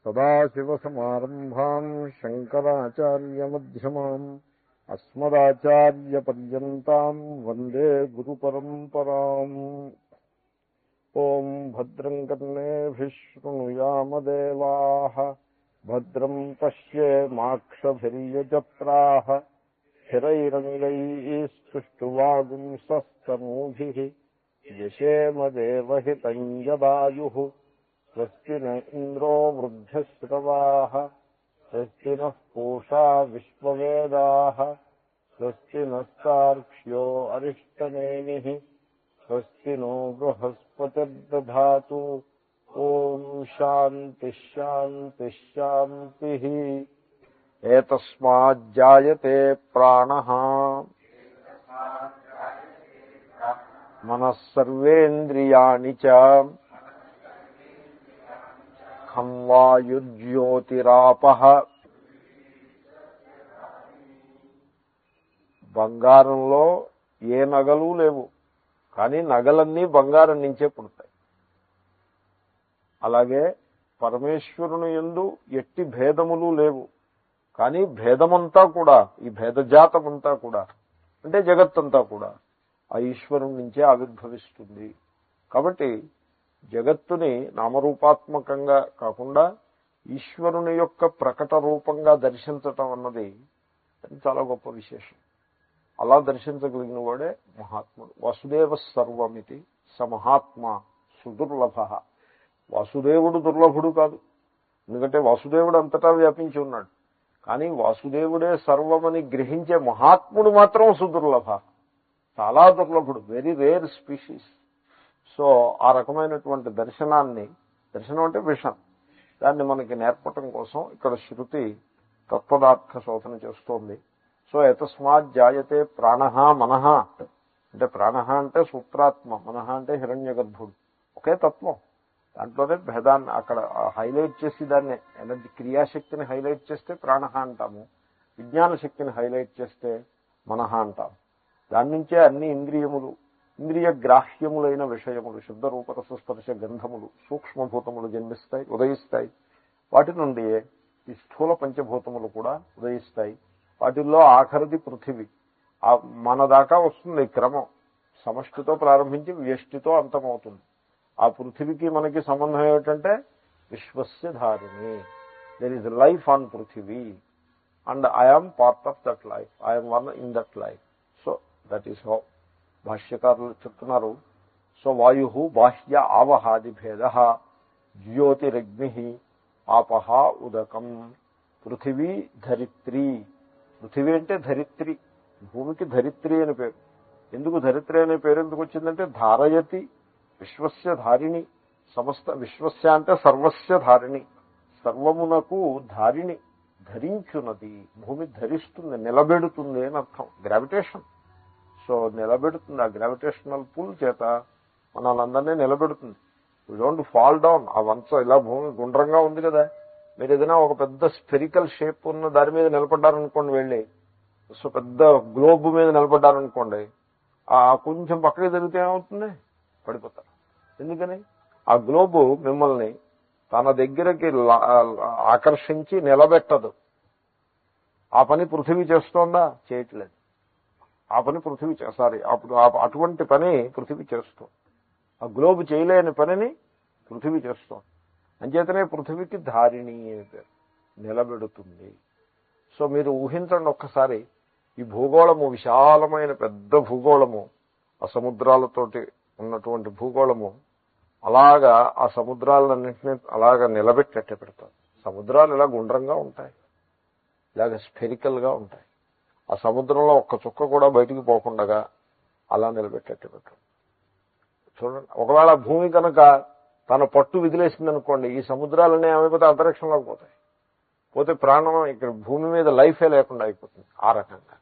సదాశివసమారంభాం శంకరాచార్యమధ్యమాం అస్మదాచార్యపర్యంతాం వందే గురుపరంపరాం. ఓం భద్రం కర్ణేభిః శృణుయామదేవాః భద్రం పశ్యేమాక్షభిర్యజత్రాః స్థిరైరంగైః యశేమదేవహితం యదాయుః. స్వస్తి న ఇంద్రో వృద్ధశ్రవాః స్వస్తి నః పూషా విశ్వవేదాః స్వస్తి నస్తార్క్ష్యో అరిష్టనేమిః స్వస్తి నో బృహస్పతిర్దధాతు. ఓం శాంతి శాంతి శాంతి. ఏతస్మాజ్జాయతే ప్రాణః మనః సర్వేంద్రియాణి చ ఖం వాయుర్జ్యోతిరాపః. బంగారంలో ఏ నగలు లేవు, కానీ నగలన్నీ బంగారం నుంచే పుడతాయి. అలాగే పరమేశ్వరుని యందు ఎట్టి భేదములు లేవు, కానీ భేదమంతా కూడా, ఈ భేదజాతమంతా కూడా అంటే జగత్తంతా కూడా ఆ ఈశ్వరుని నుంచే ఆవిర్భవిస్తుంది. కాబట్టి జగత్తుని నామరూపాత్మకంగా కాకుండా ఈశ్వరుని యొక్క ప్రకట రూపంగా దర్శించటం అన్నది చాలా గొప్ప విశేషం. అలా దర్శించగలిగిన వాడే మహాత్ముడు. వసుదేవ సర్వమితి స మహాత్మ సుదుర్లభ. వాసుదేవుడు దుర్లభుడు కాదు, ఎందుకంటే వాసుదేవుడు అంతటా వ్యాపించి ఉన్నాడు. కానీ వాసుదేవుడే సర్వమని గ్రహించే మహాత్ముడు మాత్రం సుదుర్లభ, చాలా దుర్లభుడు, వెరీ రేర్ స్పీషీస్. సో ఆ రకమైనటువంటి దర్శనాన్ని, దర్శనం అంటే విషన్, దాన్ని మనకి నేర్పటం కోసం ఇక్కడ శృతి తత్పదార్థ శోధన చేస్తోంది. సో యతస్మాత్ జాయతే ప్రాణః మనః అంటే ప్రాణః అంటే సూత్రాత్మ, మనః అంటే హిరణ్య గర్భుడు, ఒకే తత్వం. దాంట్లోనే భేదాన్ని అక్కడ హైలైట్ చేసి దాన్ని ఎనర్జీ క్రియాశక్తిని హైలైట్ చేస్తే ప్రాణః అంటాము, విజ్ఞాన శక్తిని హైలైట్ చేస్తే మనః అంటాము. దాని నుంచే అన్ని ఇంద్రియములు, ఇంద్రియ గ్రాహ్యములైన విషయములు, శుద్ధ రూపరస స్పర్శ గంధములు, సూక్ష్మభూతములు జన్మిస్తాయి, ఉదయిస్తాయి. వాటి నుండి ఈ స్థూల పంచభూతములు కూడా ఉదయిస్తాయి. వాటిల్లో ఆఖరిది పృథివీ. మన దాకా వస్తుంది క్రమం, సమష్టితో ప్రారంభించి వ్యష్టితో అంతమవుతుంది. ఆ పృథివీకి మనకి సంబంధం ఏమిటంటే విశ్వస్య ధారిణి. దెర్ ఈజ్ లైఫ్ ఆన్ పృథివీ and I'm part of that life, I'm one in that life. So that is how భాష్యకారులు చెప్తున్నారు. సో వాయు బాహ్య ఆవహాది భేద, జ్యోతిరగ్ని ఆపహ ఉదకం. పృథివీ ధరిత్రి. పృథివీ అంటే ధరిత్రి, భూమికి ధరిత్రి అని పేరు. ఎందుకు ధరిత్రి అనే పేరు ఎందుకు వచ్చిందంటే ధారయతి విశ్వస్య ధారిణి. సమస్త విశ్వస్య అంటే సర్వస్య ధారిణి, సర్వమునకు ధారిణి, ధరించున్నది. భూమి ధరిస్తుంది, నిలబెడుతుంది అని అర్థం. గ్రావిటేషన్. సో నిలబెడుతుంది, ఆ గ్రావిటేషనల్ పుల్ చేత మనల్ని నిలబెడుతుంది. We don't fall down. ఆ వంశం ఇలా భూమి గుండ్రంగా ఉంది కదా, మీరు ఏదైనా ఒక పెద్ద స్పెరికల్ షేప్ ఉన్న దాని మీద నిలబడ్డారనుకోండి, వెళ్ళి సో పెద్ద గ్లోబ్ మీద నిలబడ్డారనుకోండి, ఆ కొంచెం పక్కకి జరిగితే ఏమవుతుంది, పడిపోతారు. ఎందుకని ఆ గ్లోబు మిమ్మల్ని తన దగ్గరకి ఆకర్షించి నిలబెట్టదు. ఆ పని పృథివీ చేస్తోందా? చేయట్లేదు. ఆ పని పృథివీ చేస్తారు. అప్పుడు అటువంటి పని పృథివీ చేస్తుంది. ఆ గ్లోబ్ చేయలేని పనిని పృథివీ చేస్తుంది. అంచేతనే పృథివీకి ధారిణి అని పేరు, నిలబెడుతుంది. సో మీరు ఊహించండి ఒక్కసారి, ఈ భూగోళము విశాలమైన పెద్ద భూగోళము, ఆ సముద్రాలతోటి ఉన్నటువంటి భూగోళము అలాగా ఆ సముద్రాలన్నింటినీ అలాగా నిలబెట్టేట్టే పెడతారు. సముద్రాలు ఇలా గుండ్రంగా ఉంటాయి, ఇలాగ స్పెరికల్ గా ఉంటాయి. ఆ సముద్రంలో ఒక్క చుక్క కూడా బయటికి పోకుండా అలా నిలబెట్టేట్టు పెట్టారు. చూడండి, ఒకవేళ భూమి కనుక తన పట్టు విదిలేసిందనుకోండి, ఈ సముద్రాలన్నీ ఏమైపోతే అంతరిక్షంలోకి పోతాయి. పోతే ప్రాణం ఇక్కడ భూమి మీద లైఫే లేకుండా అయిపోతుంది ఆ రకంగా.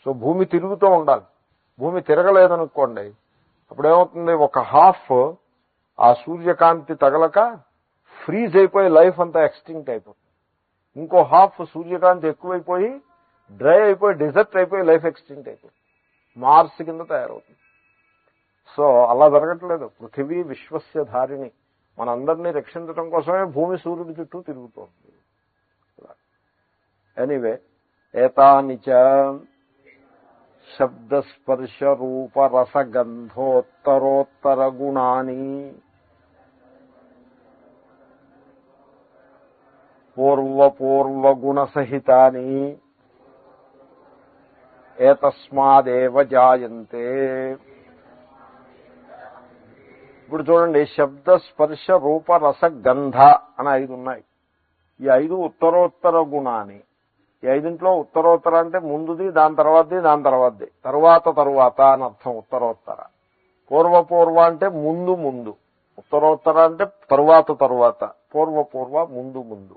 సో భూమి తిరుగుతూ ఉండాలి. భూమి తిరగలేదనుకోండి, అప్పుడేమవుతుంది, ఒక హాఫ్ ఆ సూర్యకాంతి తగలక ఫ్రీజ్ అయిపోయి లైఫ్ అంతా ఎక్స్టింక్ట్ అయిపోతుంది. ఇంకో హాఫ్ సూర్యకాంతి ఎక్కువైపోయి డ్రై అయిపోయి డెజర్ట్ అయిపోయి లైఫ్ ఎక్స్టింక్ట్ అయిపోతుంది, మార్స్ కింద తయారవుతుంది. సో అలా జరగట్లేదు. పృథివీ విశ్వస్య ధారిణి, మనందరినీ రక్షించడం కోసమే భూమి సూర్యుడి చుట్టూ తిరుగుతోంది. ఎనీవే, ఏతానిచ శబ్దస్పర్శ రూప రసగంధోత్తరోత్తర గుణాని పూర్వపూర్వగుణసహితాని ఏతస్మాదేవ జాయంతే. ఇప్పుడు చూడండి, శబ్ద స్పర్శ రూప రస గంధ అని 5 ఉన్నాయి. ఈ 5 ఉత్తరోత్తర గుణాన్ని. ఈ 5 ఉత్తరోత్తర అంటే ముందుది, దాని తర్వాతది, దాని తర్వాతది, తరువాత అని అర్థం ఉత్తరోత్తర. పూర్వ అంటే ముందు ముందు, ఉత్తరోత్తర అంటే తరువాత పూర్వ ముందు.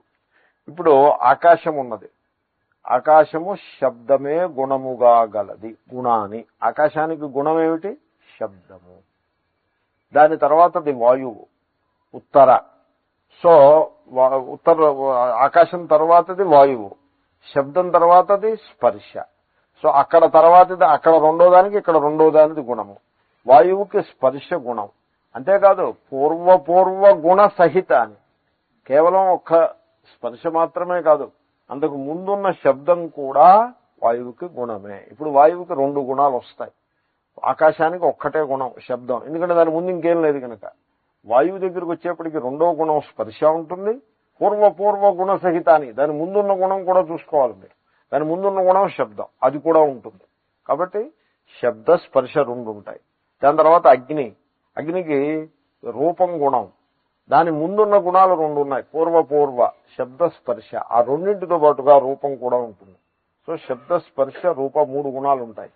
ఇప్పుడు ఆకాశం ఉన్నది. ఆకాశము శబ్దమే గుణముగా గలది. గుణాన్ని, ఆకాశానికి గుణం ఏమిటి? శబ్దము. దాని తర్వాతది వాయువు ఉత్తర. సో ఉత్తర ఆకాశం తర్వాతది వాయువు, శబ్దం తర్వాతది స్పర్శ. సో అక్కడ తర్వాతది, అక్కడ రెండో దానికి, ఇక్కడ రెండో దానిది గుణము. వాయువుకి స్పర్శ గుణం. అంతేకాదు పూర్వ గుణ సహిత అని, కేవలం ఒక్క స్పర్శ మాత్రమే కాదు, అంతకు ముందున్న శబ్దం కూడా వాయువుకి గుణమే. ఇప్పుడు వాయువుకి 2 గుణాలు వస్తాయి, ఆకాశానికి ఒక్కటే గుణం శబ్దం, ఎందుకంటే దాని ముందు ఇంకేం లేదు కనుక. వాయువు దగ్గరికి వచ్చేప్పటికి 2వ గుణం స్పర్శ ఉంటుంది. పూర్వ గుణ సహితాన్ని, దాని ముందున్న గుణం కూడా చూసుకోవాలి మీరు. దాని ముందున్న గుణం శబ్దం, అది కూడా ఉంటుంది. కాబట్టి శబ్ద స్పర్శ 2 ఉంటాయి. దాని తర్వాత అగ్నికి రూపం గుణం, దాని ముందున్న గుణాలు 2 ఉన్నాయి, పూర్వ శబ్ద స్పర్శ. ఆ రెండింటితో పాటుగా రూపం కూడా ఉంటుంది. సో శబ్ద స్పర్శ రూప 3 గుణాలు ఉంటాయి.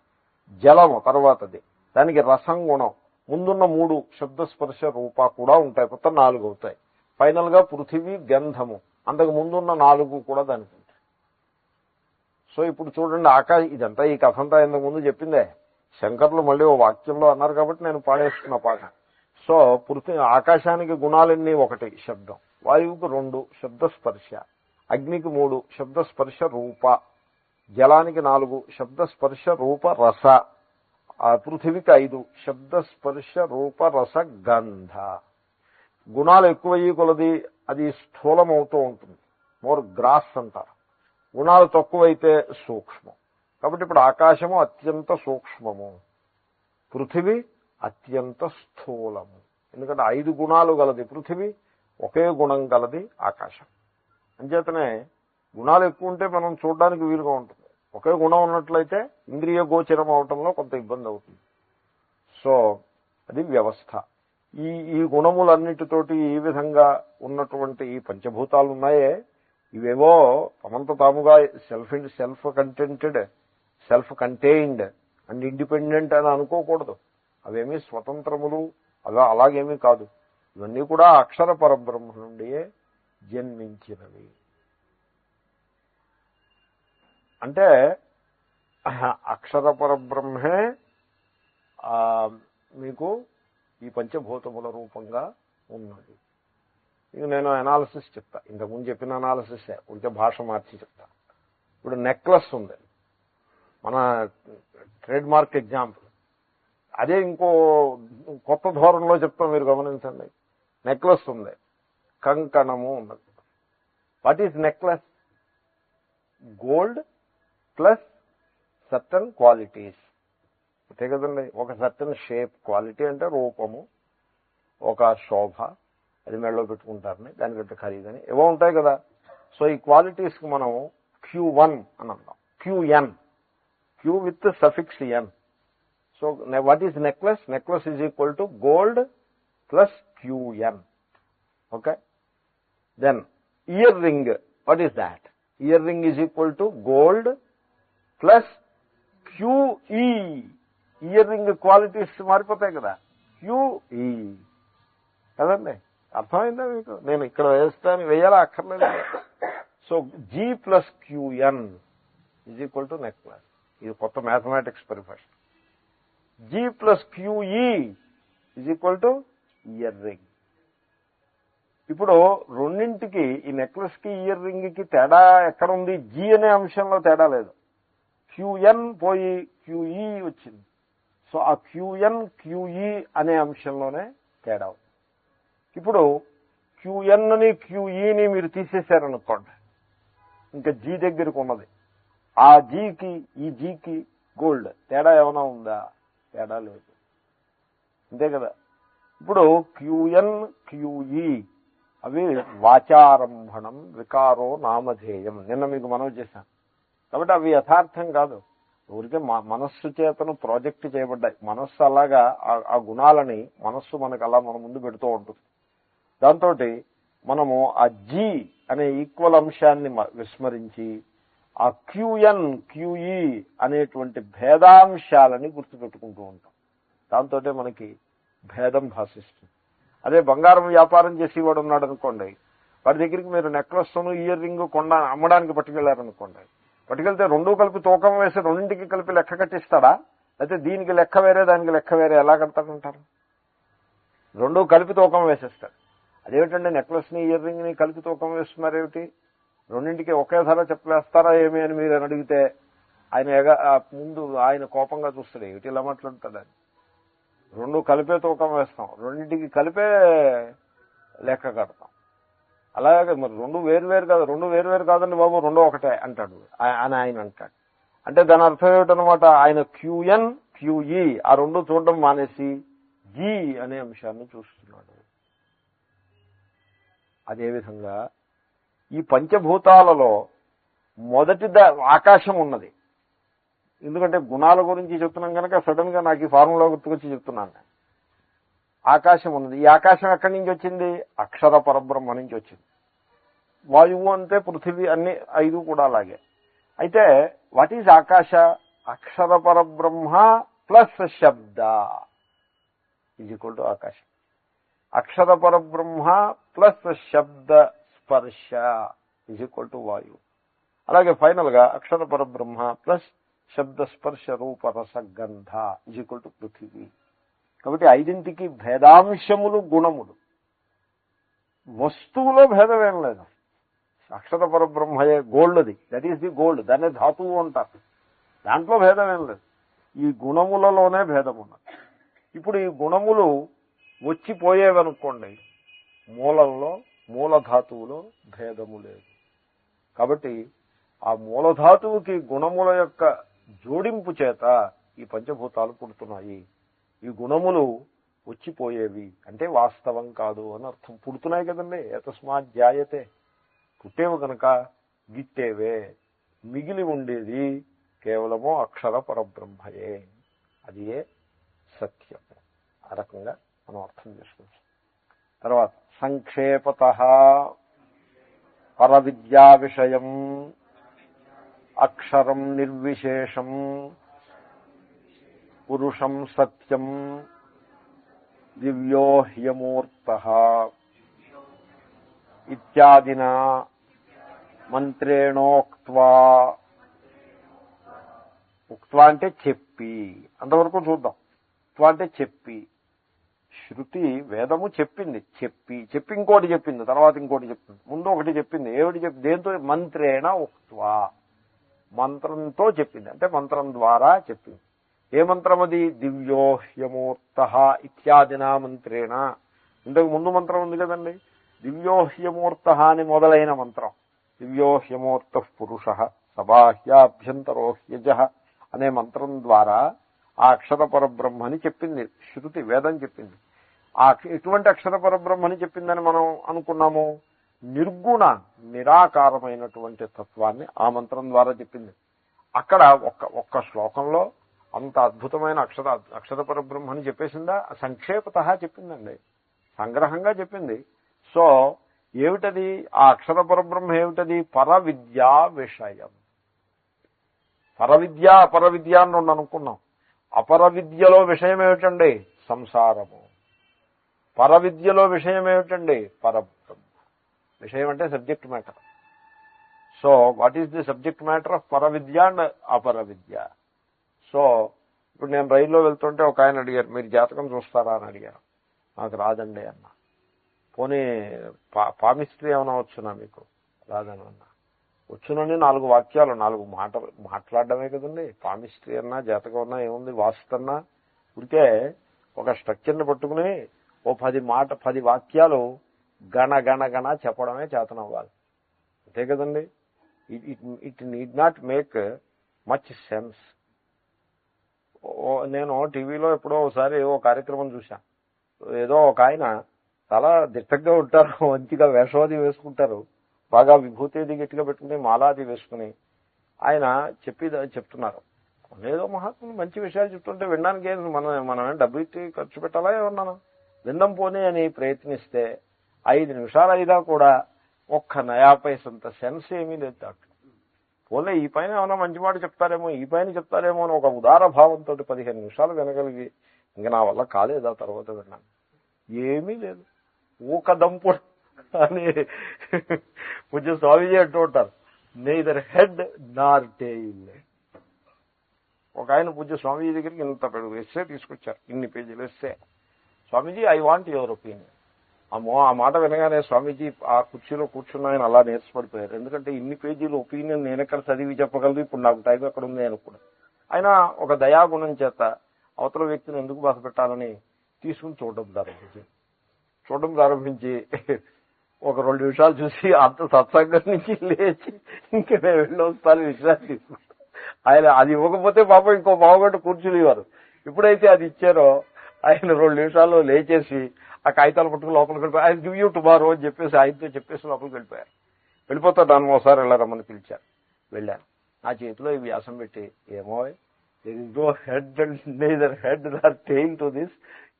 జలము తర్వాతది, దానికి రసం గుణం, ముందున్న 3 శబ్ద స్పర్శ రూప కూడా ఉంటాయి, మొత్తం 4 అవుతాయి. ఫైనల్ గా పృథివీ గంధము, అంతకు ముందున్న 4 కూడా దానికి ఉంటాయి. సో ఇప్పుడు చూడండి, ఇదంతా ఈ కథంతా ఇంతకు ముందు చెప్పిందే, శంకర్లు మళ్ళీ ఓ వాక్యంలో అన్నారు కాబట్టి నేను పాడేస్తున్న పాట. సో ఆకాశానికి గుణాలన్నీ 1 శబ్దం, వాయువుకు 2 శబ్ద స్పర్శ, అగ్నికి 3 శబ్ద స్పర్శ రూప, జలానికి 4 శబ్ద స్పర్శ రూప రస, పృథివీకి 5 శబ్ద స్పర్శ రూప రస గంధ. గుణాలు ఎక్కువయ్యి కొలది అది స్థూలం అవుతూ ఉంటుంది, మోర్ గ్రాస్ అంటారు. గుణాలు తక్కువైతే సూక్ష్మం. కాబట్టి ఇప్పుడు ఆకాశము అత్యంత సూక్ష్మము, పృథివీ అత్యంత స్థూలము. ఎందుకంటే 5 గుణాలు గలది పృథివీ, ఒకే గుణం గలది ఆకాశం. అంచేతనే గుణాలు ఎక్కువ ఉంటే మనం చూడడానికి వీలుగా ఉంటుంది. ఒకే గుణం ఉన్నట్లయితే ఇంద్రియ గోచరం అవటంలో కొంత ఇబ్బంది అవుతుంది. సో అది వ్యవస్థ. ఈ గుణములన్నిటితోటి ఈ విధంగా ఉన్నటువంటి ఈ పంచభూతాలు ఉన్నాయే, ఇవేవో తమంత తాముగా సెల్ఫ్ కంటైన్డ్ అండ్ ఇండిపెండెంట్ అని అనుకోకూడదు. అవేమీ స్వతంత్రములు అలాగేమీ కాదు. ఇవన్నీ కూడా అక్షర పరబ్రహ్మ నుండియే జన్మించినవి. అంటే అక్షర పరబ్రహ్మే మీకు ఈ పంచభూతముల రూపంగా ఉన్నది. ఇక నేను అనాలిసిస్ చెప్తా, ఇంతకుముందు చెప్పిన అనాలిసిసే, కొంచెం భాష మార్చి చెప్తా. ఇప్పుడు నెక్లెస్ ఉంది, మన ట్రేడ్ మార్క్ ఎగ్జాంపుల్. అదే ఇంకో కొత్త ధోరణిలో చెప్తాం, మీరు గమనించండి. నెక్లెస్ ఉంది, కంకణము ఉన్నది. What is necklace? Gold plus certain qualities, అంతే కదండి. ఒక సర్టన్ షేప్, క్వాలిటీ అంటే రూపము, ఒక శోభ, అది మెడలో పెట్టుకుంటారని, దానికంటే ఖరీదని ఏవో ఉంటాయి కదా. సో ఈ క్వాలిటీస్కి మనం Q1 అని అన్నాం, QN, Q with suffix N. So what is necklace? Necklace is equal to gold plus QN. Okay. Then earring, what is that? Earring is equal to gold plus QE. Earring qualities మారిపోతాయి కదా, QE కదండి. అర్థమైందా మీకు? నేను ఇక్కడ వేయాలా అక్కర్లేదు. So G plus QN is equal to necklace. ఇది కొత్త మ్యాథమెటిక్స్ పరిభాష. G plus QE is equal to ear ring. ఇప్పుడు రెండింటికి, ఈ నెక్లెస్ కి ఇయర్ రింగ్ కి తేడా ఎక్కడ ఉంది? G అనే అంశంలో తేడా లేదు. QN పోయి QE వచ్చింది. సో ఆ QN QE అనే అంశంలోనే తేడా ఉంది. ఇప్పుడు క్యూఎన్ని క్యూఈని మీరు తీసేశారనుకోండి, ఇంకా జీ దగ్గరకు ఉన్నది. ఆ జీకి ఈ జీకి గోల్డ్ తేడా ఏమైనా ఉందా? తేడా లేదు. అంతే కదా. ఇప్పుడు క్యూఎన్ క్యూఈ అవి వాచారంభణం వికారో నామధేయం. నిన్న మీకు మనవి చేశాను. కాబట్టి అవి యథార్థం కాదు. ఊరికే మనస్సు చేతను ప్రాజెక్ట్ చేయబడ్డాయి. మనస్సు అలాగా ఆ గుణాలని మనస్సు మనకు అలా మన ముందు పెడుతూ ఉంటుంది. దాంతో మనము ఆ జీ అనే ఈక్వల్ అంశాన్ని విస్మరించి ఆ క్యూఎన్ క్యూఈ అనేటువంటి భేదాంశాలని గుర్తుపెట్టుకుంటూ ఉంటాం. దాంతో మనకి భేదం భాషిస్తుంది. అదే బంగారం వ్యాపారం చేసేవాడు ఉన్నాడు అనుకోండి, వాడి దగ్గరికి మీరు నెక్లెస్ ఇయర్ రింగ్ కొండ అమ్మడానికి పట్టుకెళ్లారనుకోండి, పట్టుకెళ్తే రెండూ కలిపి తూకం వేసి రెండింటికి కలిపి లెక్క కట్టిస్తాడా? అయితే దీనికి లెక్క వేరే దానికి లెక్క వేరే ఎలా కడతాడంటారు? రెండూ కలిపి తూకం వేసేస్తాడు. అదేమిటండి నెక్లెస్ని ఇయర్ రింగ్ని కలిపి తూకం వేస్తున్నారేమిటి, రెండింటికి ఒకే ధర చెప్పలేస్తారా ఏమి అని మీరు అడిగితే ఆయన ముందు ఆయన కోపంగా చూస్తాడు. ఏమిటి ఇలా మాట్లాడుతాడని. రెండు కలిపే తూకం వేస్తాం, రెండింటికి కలిపే లెక్క కడతాం. అలాగే మరి రెండు వేరువేరు కాదు, రెండు వేరువేరు కాదండి బాబు, రెండో ఒకటే అంటాడు అని ఆయన అంటాడు. అంటే దాని అర్థం ఏమిటనమాట, ఆయన క్యూఎన్ క్యూఈ ఆ రెండు చూడడం మానేసి జీ అనే అంశాన్ని చూస్తున్నాడు. అదేవిధంగా ఈ పంచభూతాలలో మొదటి ఆకాశం ఉన్నది. ఎందుకంటే గుణాల గురించి చెప్తున్నాం కనుక సడన్ గా నాకు ఈ ఫార్ములా గుర్తుకొచ్చి చెప్తున్నాను. ఆకాశం ఉన్నది. ఈ ఆకాశం ఎక్కడి నుంచి వచ్చింది? అక్షర పరబ్రహ్మ నుంచి వచ్చింది. వాయువు అంతే, పృథివీ, అన్ని 5 కూడా అలాగే. అయితే వాట్ ఈజ్ ఆకాశ? అక్షర పరబ్రహ్మ ప్లస్ శబ్ద ఈజ్ ఈక్వల్ టు ఆకాశం. అక్షర పరబ్రహ్మ ప్లస్ శబ్ద స్పర్శ ఈజ్ ఈక్వల్ టు వాయువు. అలాగే ఫైనల్ గా అక్షర పరబ్రహ్మ ప్లస్ శబ్ద స్పర్శ రూప రస గంధ ఈజ్ ఈక్వల్ టు పృథివీ. కాబట్టి 5ంటికి భేదాంశములు గుణములు. వస్తువులో భేదం ఏం లేదు. అక్షర పరబ్రహ్మయే గోల్డ్ది, దట్ ఈస్ ది గోల్డ్, దాన్ని ధాతువు అంటారు. దాంట్లో భేదం ఏం లేదు. ఈ గుణములలోనే భేదం ఉన్నది. ఇప్పుడు ఈ గుణములు వచ్చిపోయేవనుకోండి, మూలంలో మూలధాతువులో భేదము లేదు. కాబట్టి ఆ మూలధాతువుకి గుణముల యొక్క జోడింపు చేత ఈ పంచభూతాలు పుడుతున్నాయి. ఈ గుణములు వచ్చిపోయేవి అంటే వాస్తవం కాదు అని అర్థం. పుడుతున్నాయి కదండి, ఏతస్మాత్ జాయతే, పుట్టేవు కనుక గిట్టేవే. మిగిలి ఉండేది కేవలము అక్షర పరబ్రహ్మయే, అది ఏ సత్యం. ఆ రకంగా మనం అర్థం చేసుకోవచ్చు. తర్వాత సంక్షేపతః పరవిద్యా విషయం అక్షరం నిర్విశేషం పురుషం సత్యం దివ్యో హ్యమూర్తః ఇత్యాదినా మంత్రేణోక్త్వా. ఉక్త్వా అంటే చెప్పి, అంతవరకు చూద్దాం. ఉక్త్వా అంటే చెప్పి. శృతి వేదము చెప్పింది, చెప్పి ఇంకోటి చెప్పింది, తర్వాత ఇంకోటి చెప్పింది, ముందు ఒకటి చెప్పింది. ఏమిటి చెప్పి? దేంతో? మంత్రేణ ఉక్త్వా, మంత్రంతో చెప్పింది, అంటే మంత్రం ద్వారా చెప్పింది. ఏ మంత్రం అది? దివ్యో హ్యమూర్తః ఇత్యాదినా మంత్రేణ. ఇంతకు ముందు మంత్రం ఉంది కదండి, దివ్యో హ్యమూర్తః అని మొదలైన మంత్రం. దివ్యో హ్యమూర్తః పురుషః సబాహ్యాభ్యంతరో హ్యజః అనే మంత్రం ద్వారా ఆ అక్షర పరబ్రహ్మని చెప్పింది శృతి, వేదం చెప్పింది. ఆ ఎటువంటి అక్షర పరబ్రహ్మని చెప్పిందని మనం అనుకున్నాము? నిర్గుణ నిరాకారమైనటువంటి తత్వాన్ని ఆ మంత్రం ద్వారా చెప్పింది. అక్కడ ఒక్క శ్లోకంలో అంత అద్భుతమైన అక్షర పరబ్రహ్మని చెప్పేసిందా? సంక్షేపతః చెప్పిందండి, సంగ్రహంగా చెప్పింది. సో ఏమిటది? ఆ అక్షర పరబ్రహ్మ ఏమిటది? పరవిద్యా విషయం. పరవిద్య అపరవిద్య అని రెండు అనుకున్నాం. అపరవిద్యలో విషయం ఏమిటండి? సంసారము. పరవిద్యలో విషయం ఏమిటండి? పరబ్రహ్మ. విషయం అంటే subject matter. So what is the subject matter of paravidya and aparavidya? So ఇప్పుడు నేను రైల్లో వెళ్తుంటే ఒక ఆయన అడిగారు, మీరు జాతకం చూస్తారా అని అడిగారు. నాకు రాదండి అన్న. పోనీ పామిస్ట్రీ ఏమైనా వచ్చునా మీకు? రాదని అన్న. వచ్చునని 4 వాక్యాలు 4 మాటలు మాట్లాడడమే కదండి. పామిస్ట్రీ అన్నా జాతకం అన్నా ఏముంది, వాస్తన్నా ఉడికే ఒక స్ట్రక్చర్ని పట్టుకుని ఓ 10 వాక్యాలు గణ గణ గణ చెప్పడమే చేతనవ్వాలి. అంతే కదండి. It need not make much sense. నేను టీవీలో ఎప్పుడో ఒకసారి ఓ కార్యక్రమం చూశాను. ఏదో ఒక ఆయన చాలా దిట్టంగా ఉంటారు, మంచిగా వేషవాది వేసుకుంటారు, బాగా విభూతి గట్టిగా పెట్టుకుని మాలాది వేసుకుని ఆయన చెప్తున్నారు. ఏదో మహాత్ములు మంచి విషయాలు చెప్తుంటే వినడానికి మనం డబ్బు ఇచ్చి ఖర్చు పెట్టాలా ఏమన్నాను, విందం పోనీ అని ప్రయత్నిస్తే 5 నిమిషాలు అయినా కూడా ఒక్క నయా పైసంత సెన్స్ ఏమీ లేదు దాంట్లో. పోలే ఈ పైన ఏమన్నా మంచి మాట చెప్తారేమో, ఈ పైన చెప్తారేమో అని ఒక ఉదార భావంతో 15 నిమిషాలు వినగలిగి ఇంకా నా వల్ల కాలేదు. ఆ తర్వాత విన్నాను, ఏమీ లేదు, ఊక దంపుడు అని కొంచెం స్వామీజీ అంటూ ఉంటారు, నెయిదర్ హెడ్ నార్ టెయిల్. ఒక ఆయన పూజ్య స్వామీజీ దగ్గరికి ఇంత పెడుగు ఎస్సే తీసుకొచ్చారు, ఇన్ని పేజీలు essay. Swamiji I want your opinion. ఆ మాట వినగానే స్వామీజీ ఆ కుర్చీలో కూర్చున్న ఆయన అలా నేర్చుపడిపోయారు. ఎందుకంటే ఇన్ని పేజీలు ఒపీనియన్ నేనెక్కడ చదివి చెప్పగలదు, ఇప్పుడు నాకు టైం ఎక్కడ ఉంది అనుకున్నాను. ఆయన ఒక దయాగుణం చేత అవతల వ్యక్తిని ఎందుకు బాధ పెట్టాలని తీసుకుని చూడడం ప్రారంభించి ఒక 2 నిమిషాలు చూసి అంత సత్సంగం నుంచి లేచి ఇంకా నేను వెళ్ళొస్తాను విశ్రాంతి తీసుకుంటాను. ఆయన అది ఇవ్వకపోతే పాపం ఇంకో బాగుగట్టు కూర్చునేవారు. ఎప్పుడైతే అది ఇచ్చారో ఆయన 2 నిమిషాల్లో లేచేసి ఆ కాగితాలు పట్టుకుని లోపలికి వెళ్ళిపోయి ఆయన గివ్ యూ టుమారో అని చెప్పేసి ఆయనతో చెప్పేసి లోపలికి వెళ్ళిపోయారు. వెళ్ళిపోతా దాన్ని ఒకసారి వెళ్ళారమ్మని పిలిచారు. వెళ్ళాను. నా చేతిలో ఈ వ్యాసం పెట్టి, ఏమో there is no head and neither head nor tail to this,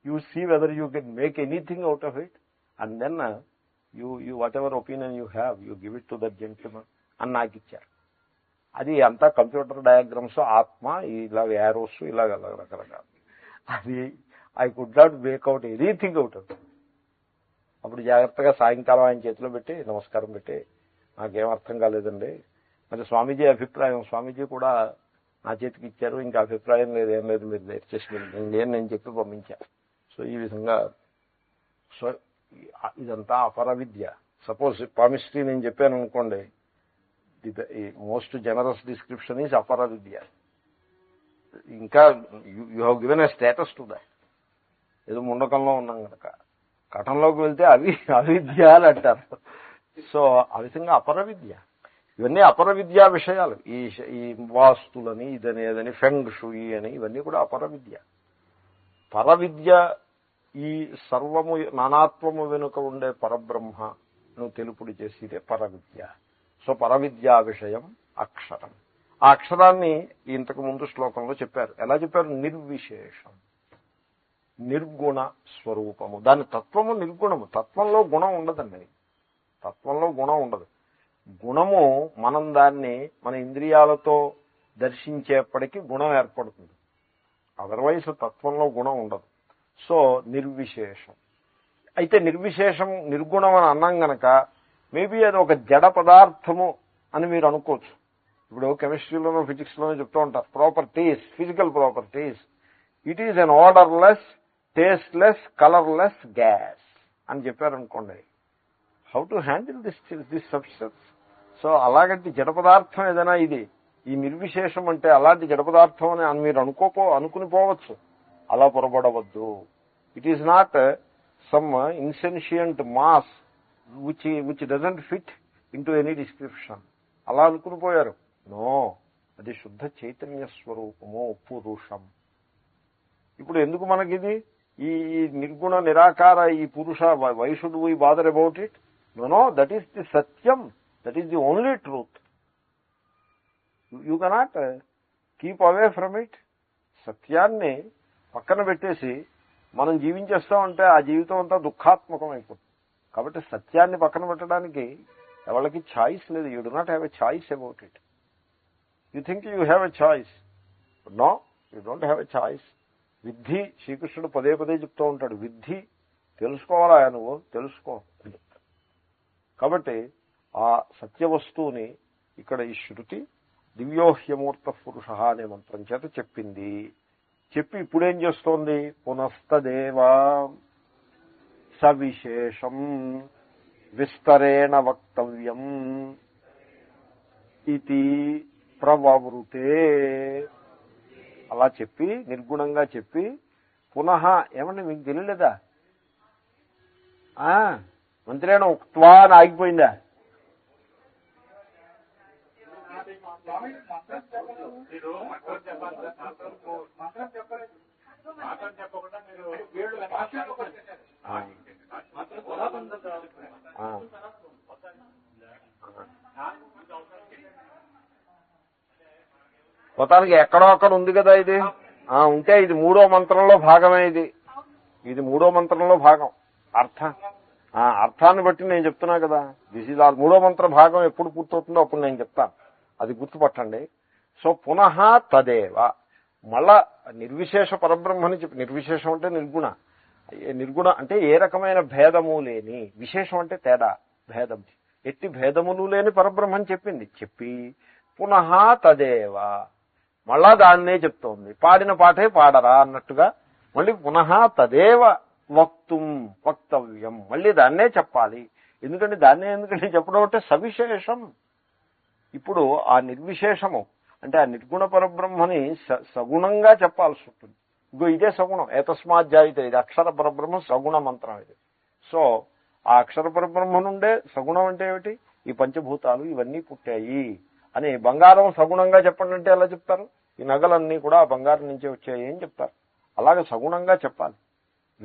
you see whether you can make anything out of it and then you whatever opinion you have you give it to that gentleman అని నాకు ఇచ్చారు. అది అంతా computer diagrams, ఆత్మ, ఇలాగ arrows, ఇలాగ రకరకాల. అది I could not make out anything out of. అప్పుడు జాగ్రత్తగా సాయంకాలం ఆయన చేతిలో పెట్టి నమస్కారం పెట్టి, నాకేం అర్థం కాలేదండి, మరి స్వామీజీ అభిప్రాయం, స్వామీజీ కూడా నా చేతికి ఇచ్చారు, ఇంకా అభిప్రాయం లేదు, ఏం లేదు, మీరు దయచేసి నేను చెప్పి పంపించాను. సో ఈ విధంగా సో ఇదంతా అపర విద్య. సపోజ్ పామిస్ట్రీ నేను చెప్పాను అనుకోండి, the most generous description is అపర విద్య. ఇంకా you have given a status to that. ఏదో ముండకంలో ఉన్నాం కనుక కటంలోకి వెళ్తే అవిద్య అని అంటారు. సో ఆ విధంగా అపర విద్య, ఇవన్నీ అపర విద్యా విషయాలు. ఈ వాస్తులని, ఇదని ఏదని, ఫెంగ్ షుయి అని, ఇవన్నీ కూడా అపర విద్య. పర విద్య ఈ సర్వము నానాత్వము వెనుక ఉండే పరబ్రహ్మను తెలుపుడు చేసేదే పర విద్య. సో పర విద్యా విషయం అక్షరం. ఆ అక్షరాన్ని ఇంతకు ముందు శ్లోకంలో చెప్పారు. ఎలా చెప్పారు? నిర్విశేషం, నిర్గుణ స్వరూపము. దాని తత్వము నిర్గుణము. తత్వంలో గుణం ఉండదండి. తత్వంలో గుణం ఉండదు. గుణము మనం దాన్ని మన ఇంద్రియాలతో దర్శించేప్పటికీ గుణం ఏర్పడుతుంది. అదర్వైజ్ తత్వంలో గుణం ఉండదు. సో నిర్విశేషం. అయితే నిర్విశేషం, నిర్గుణం అని అన్నాం గనక మేబీ అది ఒక జడ పదార్థము అని మీరు అనుకోవచ్చు. ఇప్పుడు కెమిస్ట్రీలోనో ఫిజిక్స్లోనో చెప్తూ ఉంటారు properties, physical properties. It is an odourless, tasteless, colourless gas అని చెప్పారనుకోండి. How to handle this substance? So అలాగంటే జడ పదార్థం ఏదైనా ఇది, ఈ నిర్విశేషం అంటే అలాంటి జడ పదార్థం అని మీరు అనుకుని పోవచ్చు. అలా పొరపడవద్దు. It is not some insentient mass which doesn't fit into any description. అలా అనుకుని పోయారు. నో, అది శుద్ధ చైతన్య స్వరూపము, పురుషం. ఇప్పుడు ఎందుకు మనకిది ఈ నిర్గుణ నిరాకార ఈ పురుష, why should we bother about it? No, that is the సత్యం, that is the only truth. You cannot keep away from it. సత్యాన్ని పక్కన పెట్టేసి మనం జీవించేస్తామంటే ఆ జీవితం అంతా దుఃఖాత్మకం అయిపోతుంది. కాబట్టి సత్యాన్ని పక్కన పెట్టడానికి ఎవరికి ఛాయిస్ లేదు. You do not have a choice about it. You think you have a choice. No, you don't have a choice. విద్ధి, శ్రీకృష్ణుడు పదే పదే చెప్తూ ఉంటాడు, విద్ధి, తెలుసుకోవాలా నువ్వు, తెలుసుకో అని చెప్తాడు. కాబట్టి ఆ సత్య వస్తువుని ఇక్కడ ఈ శృతి దివ్యోహ్యమూర్త పురుష అనే మంత్రం చేత చెప్పింది. చెప్పి ఇప్పుడేం చేస్తోంది? పునస్తదేవా సవిశేషం విస్తరేణ వక్తవ్యం ఇది ప్రవృతే. అలా చెప్పి, నిర్గుణంగా చెప్పి, పునః, ఏమంటే మీకు తెలియలేదా? మంత్రేణ ఉక్త్వా అని ఆగిపోయిందా? మొత్తానికి ఎక్కడో అక్కడ ఉంది కదా ఇది. ఉంటే ఇది 3వ మంత్రంలో భాగమే. ఇది 3వ మంత్రంలో భాగం. అర్థాన్ని బట్టి నేను చెప్తున్నా కదా. దిస్ ఈజ్ 3వ మంత్ర భాగం ఎప్పుడు పూర్తవుతుందో అప్పుడు నేను చెప్తాను, అది గుర్తుపట్టండి. సో పునః తదేవ, మళ్ళా నిర్విశేష పరబ్రహ్మని చెప్పి, నిర్విశేషం అంటే నిర్గుణ, నిర్గుణ అంటే ఏ రకమైన భేదము లేని, విశేషం అంటే తేడా, భేదం, ఎట్టి భేదములు లేని పరబ్రహ్మని చెప్పింది. చెప్పి పునః తదేవ, మళ్ళా దాన్నే చెప్తోంది. పాడిన పాటే పాడరా అన్నట్టుగా మళ్ళీ పునః తదేవ వక్తవ్యం, మళ్ళీ దాన్నే చెప్పాలి. ఎందుకంటే చెప్పడం అంటే సవిశేషం. ఇప్పుడు ఆ నిర్విశేషము అంటే ఆ నిర్గుణ పరబ్రహ్మని సగుణంగా చెప్పాల్సి ఉంటుంది. ఇదే సగుణం. ఏతస్మాజ్జాయితే, ఇది అక్షర పరబ్రహ్మ సగుణ మంత్రం ఇది. సో ఆ అక్షర పరబ్రహ్మ నుండే సగుణం అంటే ఏమిటి? ఈ పంచభూతాలు ఇవన్నీ పుట్టాయి అని. బంగారం సగుణంగా చెప్పండి అంటే ఎలా చెప్తారు? ఈ నగలన్నీ కూడా ఆ బంగారం నుంచే వచ్చాయి అని చెప్తారు. అలాగే సగుణంగా చెప్పాలి,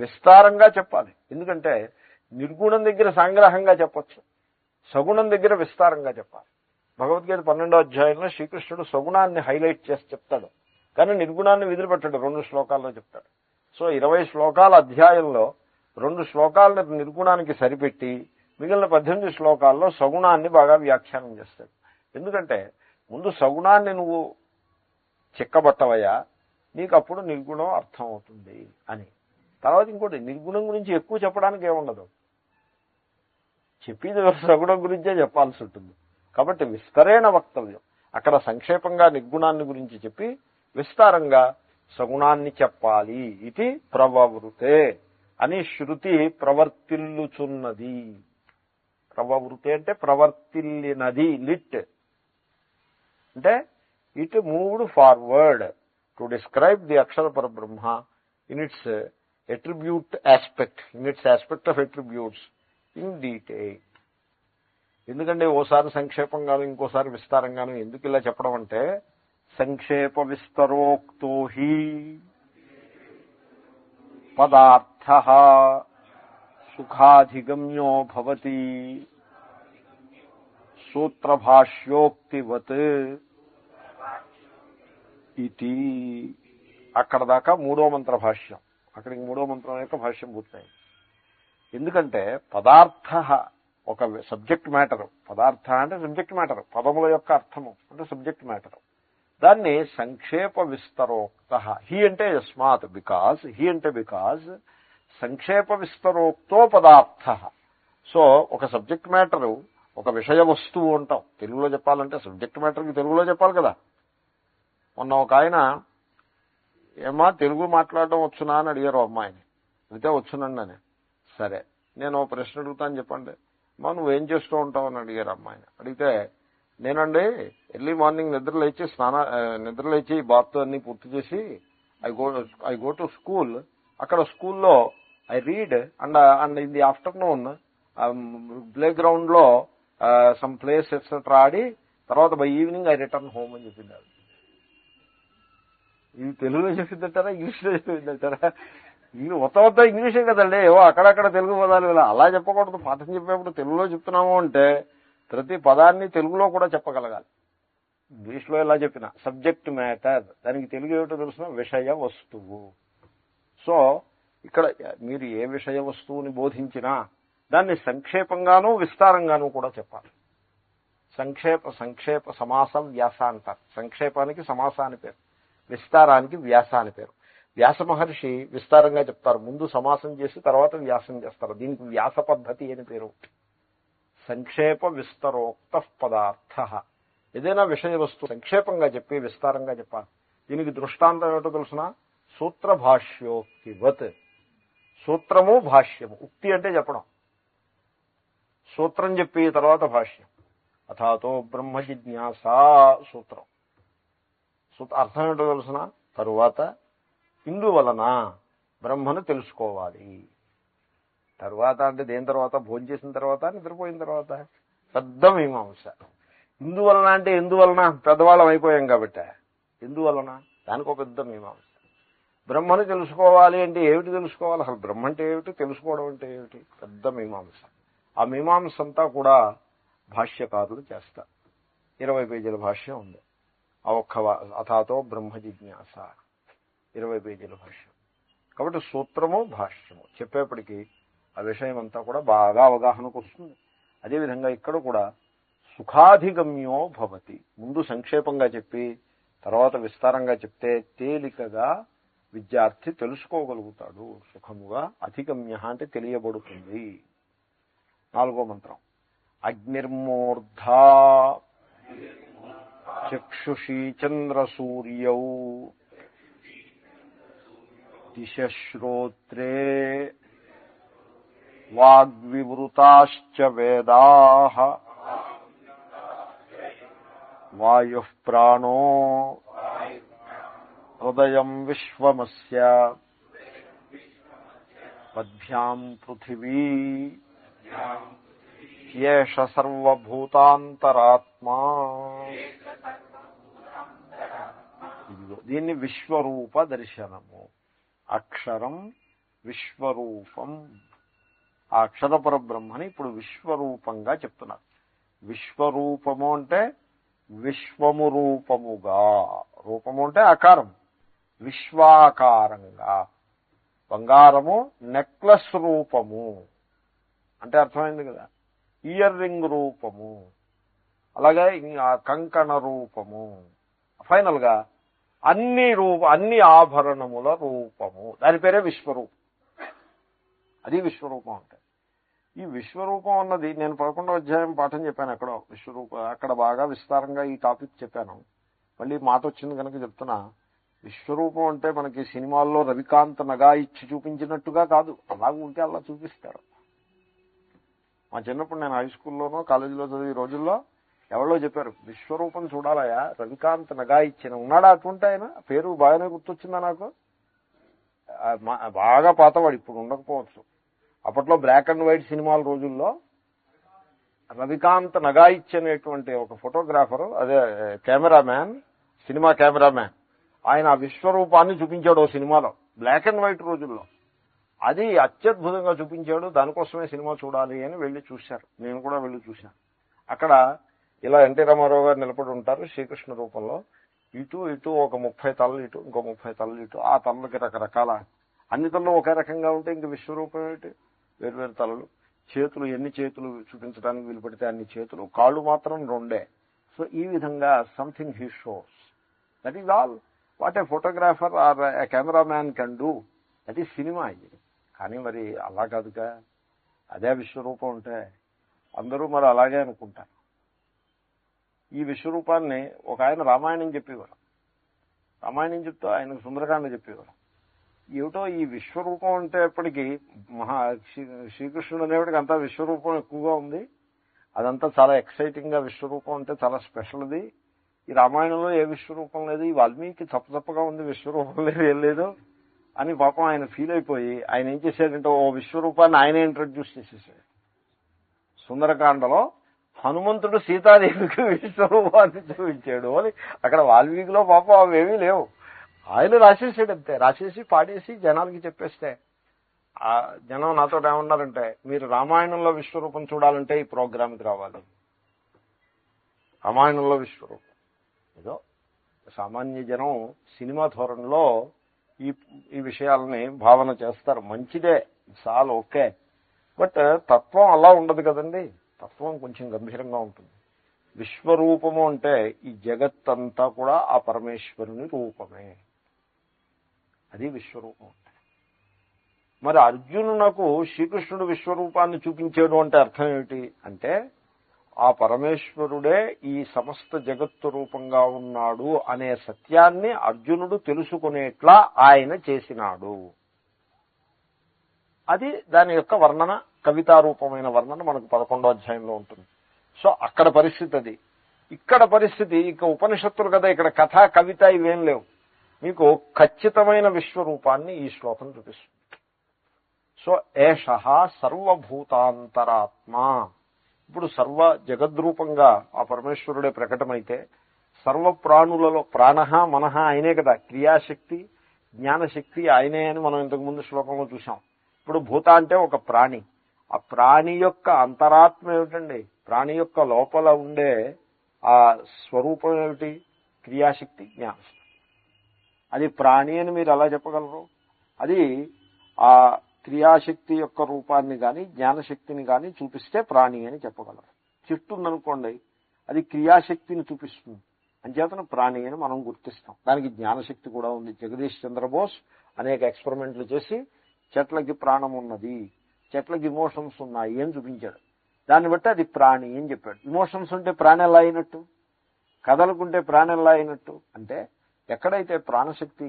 విస్తారంగా చెప్పాలి. ఎందుకంటే నిర్గుణం దగ్గర సంగ్రహంగా చెప్పచ్చు, సగుణం దగ్గర విస్తారంగా చెప్పాలి. భగవద్గీత 12వ అధ్యాయంలో శ్రీకృష్ణుడు సగుణాన్ని హైలైట్ చేసి చెప్తాడు, కానీ నిర్గుణాన్ని విదిలిపెట్టాడు. 2 శ్లోకాల్లో చెప్తాడు. సో 20 శ్లోకాల అధ్యాయంలో 2 శ్లోకాలను నిర్గుణానికి సరిపెట్టి మిగిలిన 18 శ్లోకాల్లో సగుణాన్ని బాగా వ్యాఖ్యానం చేస్తాడు. ఎందుకంటే ముందు సగుణాన్ని నువ్వు చిక్కబట్టవయ్యా, నీకు అప్పుడు నిర్గుణం అర్థం అవుతుంది అని. తర్వాత ఇంకోటి, నిర్గుణం గురించి ఎక్కువ చెప్పడానికి ఏముండదు, చెప్పేది సగుణం గురించే చెప్పాల్సి ఉంటుంది. కాబట్టి విస్తరేణ వక్తవ్యం. అక్కడ సంక్షేపంగా నిర్గుణాన్ని గురించి చెప్పి విస్తారంగా సగుణాన్ని చెప్పాలి. ఇది ప్రవవృతే అని శృతి ప్రవర్తిల్లుచున్నది. ప్రవవృతే అంటే ప్రవర్తిల్లినది. లిట్ అంటే it moved forward to describe the akshara parabrahma in its attribute aspect, in its aspect of attributes in detail. ఎందుకంటే ఓసారి సంక్షేపంగాను ఇంకోసారి విస్తారంగాను ఎందుకు ఇలా చెప్పడం అంటే, సంక్షేప విస్తరోక్తో హి పదార్థః సుఖాధిగమ్యో భవతి సూత్రభాష్యోక్తివత్ ఇది. అక్కడ దాకా 3వ మంత్ర భాష్యం. అక్కడికి 3వ మంత్రం యొక్క భాష్యం పూర్తయింది. ఎందుకంటే పదార్థ ఒక సబ్జెక్ట్ మ్యాటరు. పదార్థ అంటే సబ్జెక్ట్ మ్యాటర్, పదముల యొక్క అర్థము అంటే సబ్జెక్ట్ మ్యాటరు. దాన్ని సంక్షేప విస్తరోక్త. హి అంటే యస్మాత్, బికాజ్. హి అంటే బికాజ్. సంక్షేప విస్తరోక్తో పదార్థ. సో ఒక సబ్జెక్ట్ మ్యాటరు, ఒక విషయ వస్తువు అంటాం తెలుగులో చెప్పాలంటే. సబ్జెక్ట్ మ్యాటర్కి తెలుగులో చెప్పాలి కదా. మొన్న ఒక ఆయన, ఏమా తెలుగు మాట్లాడడం వచ్చునా అని అడిగారు అమ్మాయిని. అయితే వచ్చునండి అని. సరే నేను ఓ ప్రశ్న అడుగుతాను చెప్పండి. మా నువ్వేం చేస్తూ ఉంటావు అని అడిగారు అమ్మాయిని. అడిగితే నేనండి ఎర్లీ మార్నింగ్ నిద్రలేచి బాత్ అన్ని పూర్తి చేసి ఐ గో టు స్కూల్. అక్కడ స్కూల్లో I read and in the afternoon play ground లో సమ్ ప్లేస్ ఎట్సెట్రా ఆడి తర్వాత by evening I return home అని చెప్పింది. ఇది తెలుగులో చెప్పిందంటారా, ఇంగ్లీష్లో చెప్పిందంటారా? ఇది మొత్తం ఇంగ్లీషే కదండి. ఏవో అక్కడక్కడ తెలుగు పదాలు ఇలా అలా చెప్పకూడదు. పాఠం చెప్పేప్పుడు తెలుగులో చెప్తున్నాము అంటే ప్రతి పదాన్ని తెలుగులో కూడా చెప్పగలగాలి. ఇంగ్లీష్లో ఎలా చెప్పినా సబ్జెక్ట్ మ్యాటర్, దానికి తెలుగు ఏమిటో తెలుసిన విషయ వస్తువు. సో ఇక్కడ మీరు ఏ విషయ వస్తువుని బోధించినా దాన్ని సంక్షేపంగానూ విస్తారంగానూ కూడా చెప్పాలి. సంక్షేప సమాసం వ్యాస అంటారు. సంక్షేపానికి సమాస అని పేరు, విస్తారానికి వ్యాస అని పేరు. వ్యాస మహర్షి విస్తారంగా చెప్తారు, ముందు సమాసం చేసి తర్వాత వ్యాసం చేస్తారు. దీనికి వ్యాస పద్ధతి అని పేరు. సంక్షేప విస్తరోక్త పదార్థ. ఏదైనా విషయ వస్తువు సంక్షేపంగా చెప్పి విస్తారంగా చెప్పాలి. దీనికి దృష్టాంతం ఏమిటో తెలుసిన, సూత్ర భాష్యోక్తివత్. సూత్రము భాష్యము. ఉక్తి అంటే చెప్పడం, సూత్రం చెప్పి తర్వాత భాష్యం. అథాతో బ్రహ్మ జిజ్ఞాస సూత్రం. అర్థం ఏంటో తెలుసిన, తరువాత ఇందువలన బ్రహ్మను తెలుసుకోవాలి. తర్వాత అంటే దేని తర్వాత? భోజనం చేసిన తర్వాత, నిద్రపోయిన తర్వాత. పెద్ద మీమాంస. ఇందువలన అంటే ఎందువలన? పెద్దవాళ్ళం అయిపోయాం కాబట్టి. ఎందువలన? దానికి ఒక పెద్ద మీమాంస. బ్రహ్మను తెలుసుకోవాలి అంటే ఏమిటి తెలుసుకోవాలి? అసలు బ్రహ్మ అంటే ఏమిటి, తెలుసుకోవడం అంటే ఏమిటి? పెద్ద మీమాంస. ఆ మీమాంస అంతా కూడా భాష్యకారులు చేస్తారు. 20 పేజీల భాష్యం ఉంది. ఆ ఒక్క అథాతో బ్రహ్మ జిజ్ఞాస 20 పేజీల భాష్యం. కాబట్టి సూత్రము భాష్యము చెప్పేప్పటికీ ఆ విషయం అంతా కూడా బాగా అవగాహనకు వస్తుంది. అదేవిధంగా ఇక్కడ కూడా సుఖాధిగమ్యో భవతి. ముందు సంక్షేపంగా చెప్పి తర్వాత విస్తారంగా చెప్తే తేలికగా విద్యార్థి తెలుసుకోగలుగుతాడు. సుఖముగా అధిగమ్య అంటే తెలియబడుతుంది. 4వ మంత్రం. అగ్నిర్మూర్ధా చక్షుషీ చంద్రసూర్యౌ దిశ్రోత్రే వాగ్వివృతాశ్చ వేదాః వాయుః ప్రాణో హృదయం విశ్వమస్య పద్భ్యాం పృథివీ యేష సర్వభూతాంతరాత్మా. దీన్ని విశ్వరూప దర్శనము. అక్షరం విశ్వరూపం. ఆ అక్షరపర బ్రహ్మని ఇప్పుడు విశ్వరూపంగా చెప్తున్నారు. విశ్వరూపము అంటే విశ్వము రూపముగా. రూపము అంటే ఆకారం. విశ్వాకారంగా. బంగారము నెక్లెస్ రూపము అంటే అర్థమైంది కదా. ఇయర్ రింగ్ రూపము, అలాగే కంకణ రూపము, ఫైనల్ గా అన్ని ఆభరణముల రూపము. దాని పేరే విశ్వరూపం. అది విశ్వరూపం అంటే. ఈ విశ్వరూపం అన్నది నేను 11వ అధ్యాయం పాఠం చెప్పాను. ఎక్కడో విశ్వరూపం అక్కడ బాగా విస్తారంగా ఈ టాపిక్ చెప్పాను. మళ్ళీ మాట వచ్చింది కనుక చెప్తున్నా. విశ్వరూపం అంటే మనకి సినిమాల్లో రవికాంత్ నగా ఇచ్చి చూపించినట్టుగా కాదు. అలాగ ఉంటే అలా చూపిస్తారు. మా చిన్నప్పుడు నేను హై స్కూల్లోనో కాలేజీలో చదివే రోజుల్లో ఎవరో చెప్పారు, విశ్వరూపం చూడాలయా, రవికాంత్ నగా ఇచ్చిన ఉన్నాడా అటువంటి ఆయన. పేరు బాగానే గుర్తొచ్చిందా నాకు. బాగా పాతవాడు, ఇప్పుడు ఉండకపోవచ్చు. అప్పట్లో బ్లాక్ అండ్ వైట్ సినిమాల రోజుల్లో రవికాంత్ నగాయిచ్ అనేటువంటి ఒక ఫోటోగ్రాఫరు, అదే కెమెరామ్యాన్, సినిమా కెమెరామ్యాన్, ఆయన ఆ విశ్వరూపాన్ని చూపించాడు ఓ సినిమాలో. బ్లాక్ అండ్ వైట్ రోజుల్లో అది అత్యద్భుతంగా చూపించాడు. దానికోసమే సినిమా చూడాలి అని వెళ్ళి చూశారు. నేను కూడా వెళ్ళి చూశాను. అక్కడ ఇలా ఎన్టీ రామారావు గారు నిలబడి ఉంటారు శ్రీకృష్ణ రూపంలో. ఇటు ఇటు ఒక 30 తలలు ఇటు, ఇంకో 30 తలలు ఇటు. ఆ తలలకి రకరకాల, అన్ని తలలు ఒకే రకంగా ఉంటే ఇంక విశ్వరూపం ఏమిటి? వేరువేరు తలలు. చేతులు ఎన్ని చేతులు చూపించడానికి వీలు పడితే అన్ని చేతులు, కాళ్ళు మాత్రం 2. సో ఈ విధంగా something he shows. That is all what a photographer or a cameraman can do. That is cinema ఇది. కానీ మరి అలా కాదుగా. అదే విశ్వరూపం ఉంటే అందరూ మరి అలాగే అనుకుంటారు. ఈ విశ్వరూపాన్ని ఒక ఆయన రామాయణం చెప్పేవారు. రామాయణం చెప్తూ ఆయనకు సుందరకాండ చెప్పేవారు. ఏమిటో ఈ విశ్వరూపం అంటే ఎప్పటికీ శ్రీకృష్ణుడు అనేవాడికి అంతా విశ్వరూపం ఎక్కువగా ఉంది. అదంతా చాలా ఎక్సైటింగ్ గా, విశ్వరూపం అంటే చాలా స్పెషల్ది. ఈ రామాయణంలో ఏ విశ్వరూపం లేదు, ఈ వాల్మీకి తప్పగా ఉంది, విశ్వరూపం లేదు, ఏం లేదు అని పాపం ఆయన ఫీల్ అయిపోయి ఆయన ఏం చేశాడంటే ఓ విశ్వరూపాన్ని ఆయనే ఇంట్రడ్యూస్ చేసేసాడు. సుందరకాండలో హనుమంతుడు సీతాదేవికి విశ్వరూపాన్ని చూపించాడు అని. అక్కడ వాల్మీకిలో పాపం అవేమీ లేవు. ఆయన రాసేసాడు అంతే. రాసేసి పాడేసి జనాలకి చెప్పేస్తే ఆ జనం నాతో ఏమన్నారంటే, మీరు రామాయణంలో విశ్వరూపం చూడాలంటే ఈ ప్రోగ్రామ్కి రావాలి. రామాయణంలో విశ్వరూపం ఏదో సామాన్య జనం సినిమా ధోరణిలో ఈ విషయాలని భావన చేస్తారు. మంచిదే, చాలా ఓకే. బట్ తత్వం అలా ఉండదు కదండి. తత్వం కొంచెం గంభీరంగా ఉంటుంది. విశ్వరూపము అంటే ఈ జగత్తంతా కూడా ఆ పరమేశ్వరుని రూపమే. అది విశ్వరూపం అంటే. మరి అర్జునునకు శ్రీకృష్ణుడు విశ్వరూపాన్ని చూపించాడు అంటే అర్థం ఏమిటి అంటే, ఆ పరమేశ్వరుడే ఈ సమస్త జగత్తు రూపంగా ఉన్నాడు అనే సత్యాన్ని అర్జునుడు తెలుసుకునేట్లా ఆయన చేసినాడు. అది దాని యొక్క వర్ణన, కవితారూపమైన వర్ణన మనకు 11వ అధ్యాయంలో ఉంటుంది. సో అక్కడ పరిస్థితి అది. ఇక్కడ పరిస్థితి ఇక ఉపనిషత్తులు కదా, ఇక్కడ కథ కవిత ఇవేం లేవు. మీకు ఖచ్చితమైన విశ్వరూపాన్ని ఈ శ్లోకం చూపిస్తుంది. సో ఏషః సర్వభూతాంతరాత్మ. ఇప్పుడు సర్వ జగద్రూపంగా ఆ పరమేశ్వరుడే ప్రకటమైతే సర్వ ప్రాణులలో ప్రాణః మనః ఆయనే కదా, క్రియాశక్తి జ్ఞానశక్తి ఆయనే అని మనం ఇంతకుముందు శ్లోకంలో చూసాం. ఇప్పుడు భూత అంటే ఒక ప్రాణి. ఆ ప్రాణి యొక్క అంతరాత్మ ఏమిటండి? ప్రాణి యొక్క లోపల ఉండే ఆ స్వరూపం ఏమిటి? క్రియాశక్తి జ్ఞానశక్తి. అది ప్రాణి అని మీరు ఎలా చెప్పగలరు? అది ఆ క్రియాశక్తి యొక్క రూపాన్ని కానీ జ్ఞానశక్తిని కానీ చూపిస్తే ప్రాణి అని చెప్పగలరు. చెట్టు ఉందనుకోండి, అది క్రియాశక్తిని చూపిస్తుంది, అంచేతన ప్రాణి అని మనం గుర్తిస్తాం. దానికి జ్ఞానశక్తి కూడా ఉంది. జగదీష్ చంద్రబోస్ అనేక ఎక్స్పెరిమెంట్లు చేసి చెట్లకి ప్రాణం ఉన్నది, చెట్లకి ఇమోషన్స్ ఉన్నాయి అని చూపించాడు. దాన్ని బట్టి అది ప్రాణి అని చెప్పాడు. ఇమోషన్స్ ఉంటే ప్రాణి ఎలా అయినట్టు? కదలకుంటే ప్రాణి ఎలా అయినట్టు? అంటే ఎక్కడైతే ప్రాణశక్తి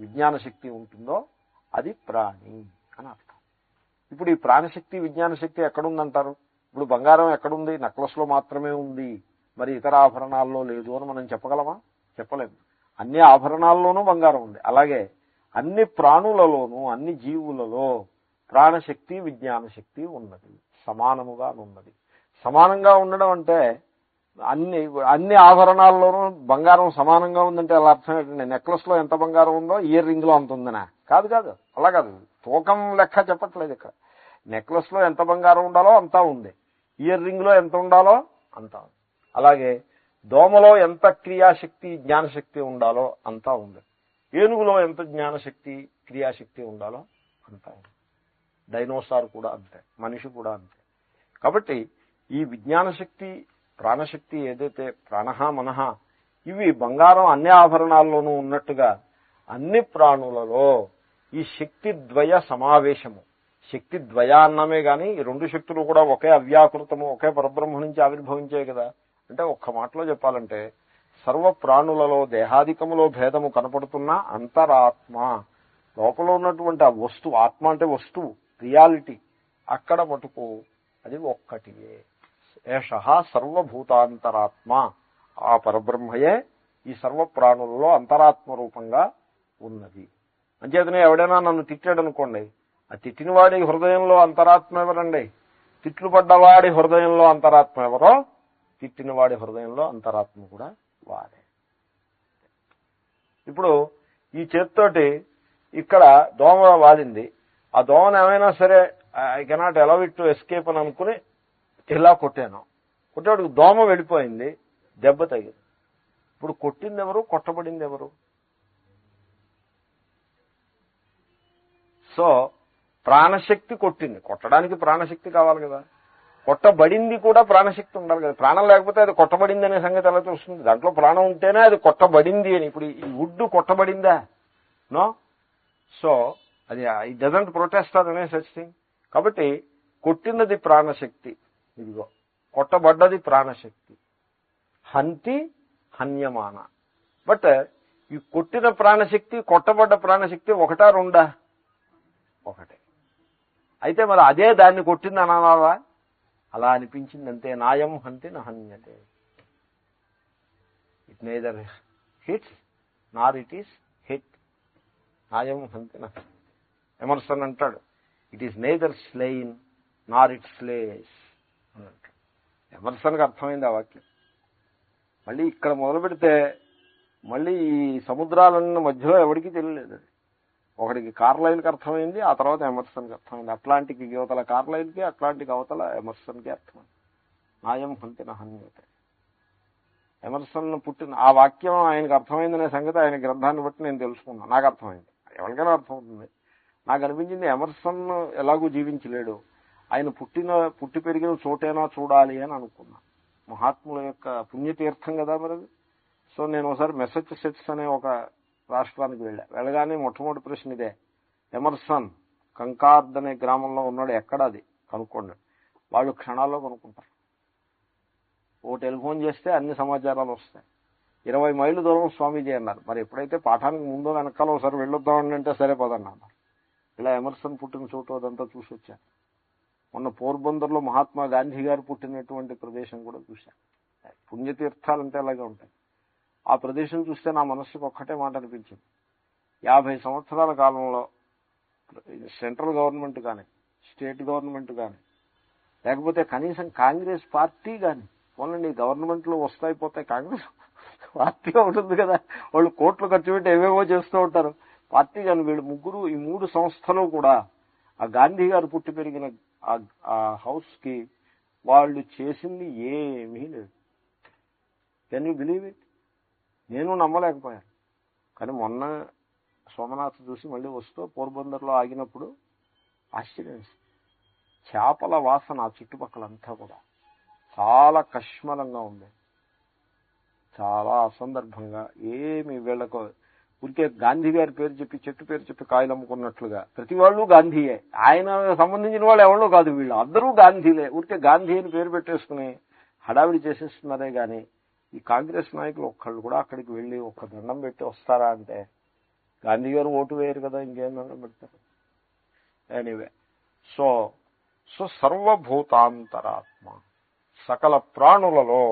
విజ్ఞానశక్తి ఉంటుందో అది ప్రాణి అని అర్థం. ఇప్పుడు ఈ ప్రాణశక్తి విజ్ఞానశక్తి ఎక్కడుందంటారు? ఇప్పుడు బంగారం ఎక్కడుంది? నెక్లెస్లో మాత్రమే ఉంది, మరి ఇతర ఆభరణాల్లో లేదు అని మనం చెప్పగలమా? చెప్పలేము. అన్ని ఆభరణాల్లోనూ బంగారం ఉంది. అలాగే అన్ని ప్రాణులలోనూ అన్ని జీవులలో ప్రాణశక్తి విజ్ఞానశక్తి ఉన్నది, సమానముగా ఉన్నది. సమానంగా ఉండడం అంటే అన్ని ఆభరణాల్లోనూ బంగారం సమానంగా ఉందంటే అలా అర్థం ఏంటంటే నెక్లెస్లో ఎంత బంగారం ఉందో ఇయర్ రింగ్లో అంత ఉందనా? కాదు కాదు, అలా కాదు. తూకం లెక్క చెప్పట్లేదు ఇక్కడ. నెక్లెస్లో ఎంత బంగారం ఉండాలో అంతా ఉంది, ఇయర్ రింగ్లో ఎంత ఉండాలో అంతా ఉంది. అలాగే దోమలో ఎంత క్రియాశక్తి జ్ఞానశక్తి ఉండాలో అంతా ఉంది, ఏనుగులో ఎంత జ్ఞానశక్తి క్రియాశక్తి ఉండాలో అంతా ఉంది. డైనోసార్ కూడా అంతే, మనిషి కూడా అంతే. కాబట్టి ఈ విజ్ఞానశక్తి ప్రాణశక్తి ఏదైతే ప్రాణః మనః ఇవి బంగారం అన్ని ఆభరణాల్లోనూ ఉన్నట్టుగా అన్ని ప్రాణులలో ఈ శక్తి ద్వయ సమావేశము, శక్తి ద్వయాన్నమే గాని ఈ రెండు శక్తులు కూడా ఒకే అవ్యాకృతము ఒకే పరబ్రహ్మ నుంచి ఆవిర్భవించాయి కదా. అంటే ఒక్క మాటలో చెప్పాలంటే సర్వ ప్రాణులలో దేహాదికములో భేదము కనపడుతున్న అంతరాత్మ లోపల ఉన్నటువంటి ఆ వస్తువు, ఆత్మ అంటే వస్తువు రియాలిటీ, అక్కడ మటుకు అది ఒక్కటియే. ఏషః సర్వభూతాంతరాత్మ, ఆ పరబ్రహ్మయే ఈ సర్వ ప్రాణులలో అంతరాత్మ రూపంగా ఉన్నది. అంచేతనే ఎవడైనా నన్ను తిట్టాడు అనుకోండి, ఆ తిట్టినవాడి హృదయంలో అంతరాత్మ ఎవరండి? తిట్లు పడ్డవాడి హృదయంలో అంతరాత్మ ఎవరో తిట్టినవాడి హృదయంలో అంతరాత్మ కూడా వాడే. ఇప్పుడు ఈ చేత్తోటి ఇక్కడ దోమ వాలింది, ఆ దోమను ఏమైనా సరే I cannot allow it to escape అని అనుకుని ఇలా కొట్టాను, కొట్టేవాడికి దోమ వెళ్ళిపోయింది, దెబ్బ తగింది. ఇప్పుడు కొట్టింది ఎవరు? కొట్టబడింది ఎవరు? సో ప్రాణశక్తి కొట్టింది, కొట్టడానికి ప్రాణశక్తి కావాలి కదా. కొట్టబడింది కూడా ప్రాణశక్తి ఉండాలి కదా. ప్రాణం లేకపోతే అది కొట్టబడింది అనే సంగతి ఎలా చూస్తుంది? దాంట్లో ప్రాణం ఉంటేనే అది కొట్టబడింది అని. ఇప్పుడు ఈ వుడ్ కొట్టబడిందా? నో. సో అది ఇట్ డజంట్ ప్రొటెస్ట్ అనే సచ్ థింగ్. కాబట్టి కొట్టినది ప్రాణశక్తి, ఇదిగో కొట్టబడ్డది ప్రాణశక్తి. హంతి హన్యమాన. బట్ ఈ కొట్టిన ప్రాణశక్తి కొట్టబడ్డ ప్రాణశక్తి ఒకటా రెండా? ఒకటే. అయితే మరి అదే దాన్ని కొట్టింది అనాలా? అలా అనిపించింది అంతే. నాయం హంతి నహన్యతే. It neither hits Nar it is hit. నాయం హంతి నహ. ఎమర్సన్ అంటాడు, it is neither slain Nar it స్లేస్ అని అంటాడు. ఎమర్సన్కి అర్థమైంది ఆ వాక్యం. మళ్ళీ ఇక్కడ మొదలు పెడితే మళ్ళీ ఈ సముద్రాలన్న మధ్యలో ఎవరికి తెలియలేదు. ఒకడికి కార్లైల్కి అర్థమైంది, ఆ తర్వాత ఎమర్సన్కి అర్థమైంది. అట్లాంటిక్ యువతల కార్లైల్కి, అట్లాంటిక్ అవతల ఎమర్సన్కి అర్థమైంది. నాయం హంతి నహన్యతే. ఎమర్సన్ పుట్టిన ఆ వాక్యం ఆయనకు అర్థమైందనే సంగతి ఆయన గ్రంథాన్ని బట్టి నేను తెలుసుకున్నాను. నాకు అర్థమైంది, ఎవరికైనా అర్థమవుతుంది. నాకు అనిపించింది ఎమర్సన్ ఎలాగూ జీవించలేడు, ఆయన పుట్టి పెరిగిన చోటైనా చూడాలి అని అనుకున్నా. మహాత్ముల యొక్క పుణ్యతీర్థం కదా మరి. సో నేను ఒకసారి మెసచ్యూసెట్స్ అనే ఒక రాష్ట్రానికి వెళ్ళగానే మొట్టమొదటి ప్రశ్న ఇదే, ఎమర్సన్ కంకార్డ్ అనే గ్రామంలో ఉన్నాడు, ఎక్కడ అది కనుక్కోండి. వాళ్ళు క్షణాల్లో కనుక్కుంటారు. ఓ టెలిఫోన్ చేస్తే అన్ని సమాచారాలు వస్తాయి. 20 మైళ్ళు దూరం స్వామీజీ అన్నారు. మరి ఎప్పుడైతే పాఠానికి ముందో వెనకాల ఒకసారి వెళ్ళొద్దామని అంటే సరే పదండి అన్నారు. ఇలా ఎమర్సన్ పుట్టిన చోటు అదంతా చూసి వచ్చాను. మొన్న పోర్బందర్లో మహాత్మా గాంధీ గారు పుట్టినటువంటి ప్రదేశం కూడా చూశాను. పుణ్యతీర్థాలంటే అలాగే ఉంటాయి. ఆ ప్రదేశం చూస్తే నా మనస్సుకు ఒక్కటే మాట అనిపించింది, 50 సంవత్సరాల కాలంలో సెంట్రల్ గవర్నమెంట్ కానీ స్టేట్ గవర్నమెంట్ కానీ లేకపోతే కనీసం కాంగ్రెస్ పార్టీ కానీ పోలండి గవర్నమెంట్లో వస్తాయిపోతాయి కాంగ్రెస్ పార్టీ ఉంటుంది కదా వాళ్ళు కోట్లు ఖర్చు పెట్టి ఏవేవో చేస్తూ ఉంటారు పార్టీ కానీ వీళ్ళు ముగ్గురు ఈ 3 సంస్థలు కూడా ఆ గాంధీ గారు పుట్టి పెరిగిన ఆ హౌస్ కి వాళ్ళు చేసింది ఏమీ లేదు. Can you believe it? నేను నమ్మలేకపోయాను. కానీ మొన్న సోమనాథ్ చూసి మళ్ళీ వస్తూ పోర్బందర్లో ఆగినప్పుడు ఆశ్చర్యం, చేపల వాసన ఆ చుట్టుపక్కలంతా కూడా చాలా కష్మలంగా ఉంది, చాలా అసందర్భంగా. ఏమి వీళ్ళకు ఊరికే గాంధీ గారి పేరు చెప్పి చెట్టు పేరు చెప్పి కాయలు అమ్ముకున్నట్లుగా ప్రతి వాళ్ళు గాంధీయే, ఆయన సంబంధించిన వాళ్ళు ఎవరో కాదు, వీళ్ళు అందరూ గాంధీలే. ఊరికే గాంధీ అని పేరు పెట్టేసుకుని హడావిడి చేసేస్తున్నారే కానీ ఈ కాంగ్రెస్ నాయకులు ఒక్కళ్ళు కూడా అక్కడికి వెళ్ళి ఒక్క దండం పెట్టి వస్తారా అంటే గాంధీ గారు ఓటు వేయరు కదా, ఇంకేం దండం పెడతారు. ఎనీవే, సో సర్వభూతాంతరాత్మ, సకల ప్రాణులలో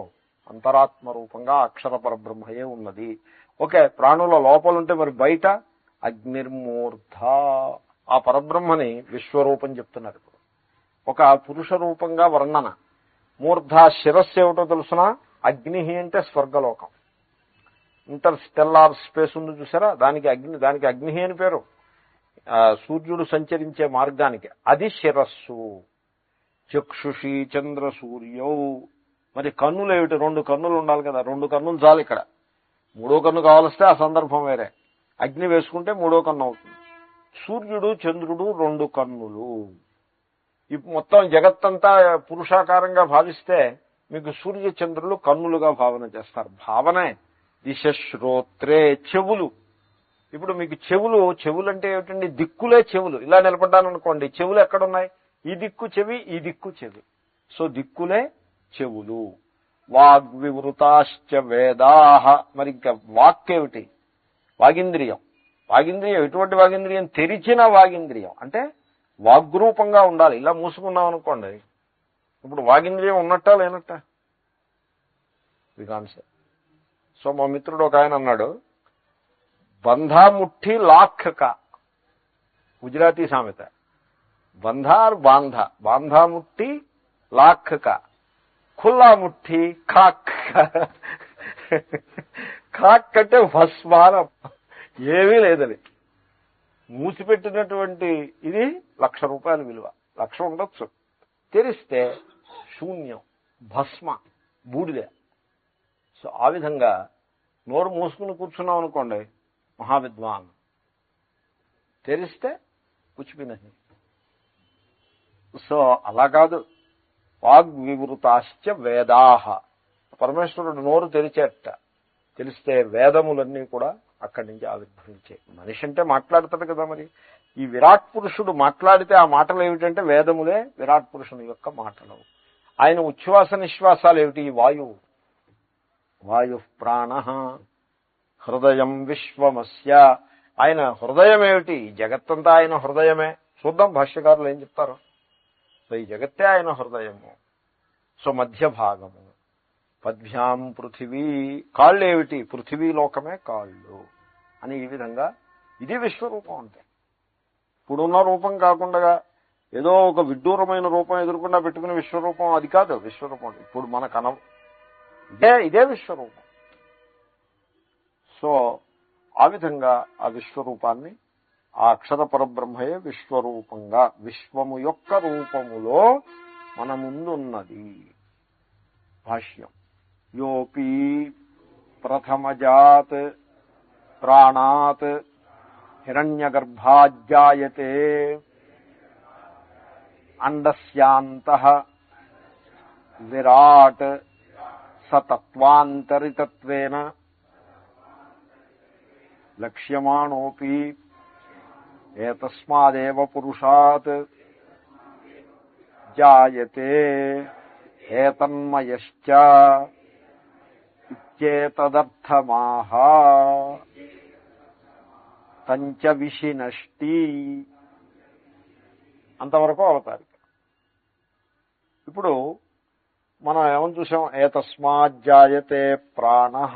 అంతరాత్మ రూపంగా అక్షర పరబ్రహ్మయే ఉన్నది. ఓకే, ప్రాణుల లోపలుంటే మరి బయట అగ్నిర్మూర్ధ, ఆ పరబ్రహ్మని విశ్వరూపం చెప్తున్నారు. ఇప్పుడు ఒక పురుష రూపంగా వర్ణన. మూర్ధ శిరస్సు ఏమిటో తెలుసునా? అగ్ని అంటే స్వర్గలోకం. ఇంటర్స్టెల్లార్ స్పేస్ ఉంది చూసారా, దానికి అగ్ని అని పేరు. సూర్యుడు సంచరించే మార్గానికి అది శిరస్సు. చక్షుషి చంద్ర సూర్యౌ, మరి కన్నులు ఏమిటి? 2 కన్నులు ఉండాలి కదా, 2 కన్నులు చాలు. ఇక్కడ 3వ కన్ను కావాల్స్తే ఆ సందర్భం వేరే. అగ్ని వేసుకుంటే 3వ కన్ను అవుతుంది. సూర్యుడు చంద్రుడు 2 కన్నులు. ఇప్పుడు మొత్తం జగత్తంతా పురుషాకారంగా భావిస్తే మీకు సూర్య చంద్రులు కన్నులుగా భావన చేస్తారు. భావనే. దిశ శ్రోత్రే, చెవులు. ఇప్పుడు మీకు చెవులు అంటే ఏమిటండి? దిక్కులే చెవులు. ఇలా నిలబడ్డాననుకోండి, చెవులు ఎక్కడున్నాయి? ఈ దిక్కు చెవి, ఈ దిక్కు చెవి. సో దిక్కులే చెవులు. వాగ్వివృతాశ్చ వేదాహ, మరి ఇంకా వాక్ ఏమిటి? వాగింద్రియం. వాగింద్రియం ఎటువంటి వాగింద్రియం? తెరిచిన వాగింద్రియం. అంటే వాగ్రూపంగా ఉండాలి. ఇలా మూసుకున్నాం అనుకోండి, ఇప్పుడు వాగింద్రియం ఉన్నట్టా లేనట్టా? వికాన్సే. సో మా మిత్రుడు ఒక ఆయన అన్నాడు, బంధా ముఠ్ఠి లాఖ్ కా, గుజరాతీ సామెత. బంధార్ బాంధా, బాంధా ముఠ్ఠి లాఖ్ కా, ఖుల్లా ముఠ్ఠి ఖాక్. ఖాక్ అంటే భస్మానం, ఏమీ లేదని. మూసిపెట్టినటువంటి ఇది ₹1,00,000 విలువ, 1,00,000 ఉండొచ్చు. తెరిస్తే శూన్యం, భస్మ, బూడిదే. సో ఆ విధంగా నోరు మూసుకుని కూర్చున్నాం అనుకోండి, మహావిద్వాన్. తెరిస్తే కుచిపినహి. సో అలా కాదు. వాగ్వివృతాశ్చ వేదాహ, పరమేశ్వరుడు నోరు తెరిచేట. తెలిస్తే వేదములన్నీ కూడా అక్కడి నుంచి ఆవిర్భవించాయి. మనిషి అంటే మాట్లాడతాడు కదా, మరి ఈ విరాట్ పురుషుడు మాట్లాడితే ఆ మాటలు ఏమిటంటే వేదములే విరాట్ పురుషుని యొక్క మాటలు. ఆయన ఉచ్ఛ్వాస నిశ్వాసాలు ఏమిటి? వాయువు. వాయు ప్రాణ హృదయం విశ్వమస్య. ఆయన హృదయం ఏమిటి? జగత్తంతా ఆయన హృదయమే. చూద్దాం భాష్యకారులు ఏం చెప్తారు. సో ఈ జగత్తే ఆయన హృదయము. సో మధ్య భాగము. పద్భ్యాం పృథివీ, కాళ్ళు ఏమిటి? పృథివీ లోకమే కాళ్ళు అని. ఈ విధంగా ఇది విశ్వరూపం. అంటే ఇప్పుడున్న రూపం కాకుండా ఏదో ఒక విడ్డూరమైన రూపం ఎదుర్కొన్నా పెట్టుకునే విశ్వరూపం అది కాదు. విశ్వరూపం ఇప్పుడు మన ఇదే విశ్వరూపం. సో ఆ విధంగా ఆ విశ్వరూపాన్ని, ఆ అక్షర పరబ్రహ్మయే విశ్వరూపంగా, విశ్వము యొక్క రూపములో మన ముందున్నది. భాష్యం. యోపి ప్రథమజాత్ ప్రాణాత్ హిరణ్యగర్భాజ్జాయతే అండస్యాంతః విరాట్ సతత్వాంతరితత్వేన లక్ష్యమాణోపి ఏతస్మాదేవ పురుషాత్ జాయతే ఏతన్మయశ్చ ఇత్యేతదర్థమాహ తంచ విషినష్టి. అంతవరకు అవతారిక. ఇప్పుడు మనం ఏమని చూసాం? ఏతస్మాజ్జాయతే ప్రాణః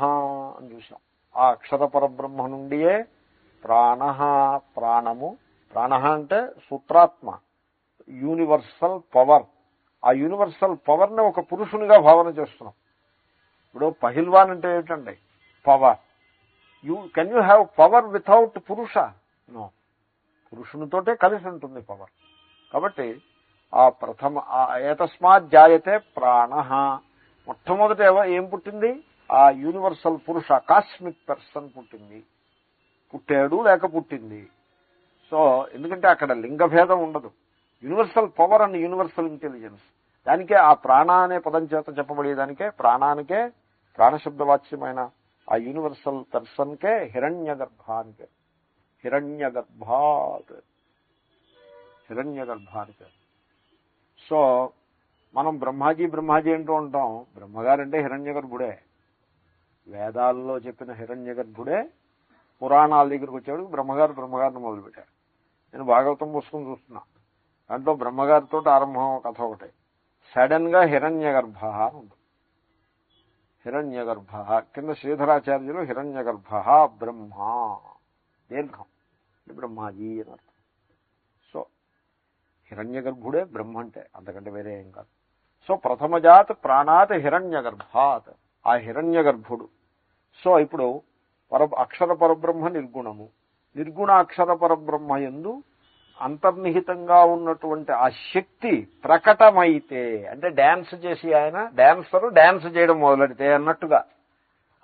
అని చూసాం. ఆ అక్షర పరబ్రహ్మ నుండియే ప్రాణః, ప్రాణము ప్రాణ అంటే సూత్రాత్మ, యూనివర్సల్ పవర్. ఆ యూనివర్సల్ పవర్ని ఒక పురుషునిగా భావన చేస్తున్నాం. ఇప్పుడు పహిల్వాన్ అంటే ఏమిటండి? Power. Can you have power without పురుష? నో. పురుషునితోటే కలిసి ఉంటుంది పవర్. కాబట్టి ఆ ప్రథమ ఏతస్మాత్ జాయతే ప్రాణ, మొట్టమొదట ఏం పుట్టింది? ఆ యూనివర్సల్ పురుష, కాస్మిక్ పర్సన్ పుట్టింది. పుట్టాడు లేక పుట్టింది. సో ఎందుకంటే అక్కడ లింగభేదం ఉండదు. Universal power and universal intelligence, దానికే ఆ ప్రాణ అనే పదం చేత చెప్పబడేదానికే, ప్రాణానికే, ప్రాణశబ్దవాచ్యమైన ఆ యూనివర్సల్ పర్సన్కే హిరణ్యగర్భానికే, హిరణ్యగర్భాత్, హిరణ్యగర్భానికే. సో మనం బ్రహ్మాజీ అంటూ ఉంటాం. బ్రహ్మగారంటే హిరణ్యగర్భుడే. వేదాల్లో చెప్పిన హిరణ్యగర్భుడే పురాణాల దగ్గరికి వచ్చేవాడు బ్రహ్మగారిని మొదలుపెట్టారు. నేను భాగవతం పుస్తకం చూస్తున్నా, దాంట్లో బ్రహ్మగారితో ఆరంభం కథ ఒకటి. సడన్ గా హిరణ్యగర్భ అని ఉంటుంది. హిరణ్యగర్భ కింద శ్రీధరాచార్యులు హిరణ్యగర్భ బ్రహ్మ దీర్ఘం, బ్రహ్మాజీ అని అర్థం. సో హిరణ్యగర్భుడే బ్రహ్మ అంటే, అంతకంటే వేరే ఏం కాదు. సో ప్రథమజాత్ ప్రాణాత్ హిరణ్యగర్భాత్, ఆ హిరణ్యగర్భుడు. సో ఇప్పుడు అక్షర పరబ్రహ్మ నిర్గుణము, నిర్గుణ అక్షర పరబ్రహ్మ యందు అంతర్నిహితంగా ఉన్నటువంటి ఆ శక్తి ప్రకటమైతే, అంటే డాన్స్ చేసి ఆయన డాన్స్ చేయడం మొదలెడితే అన్నట్టుగా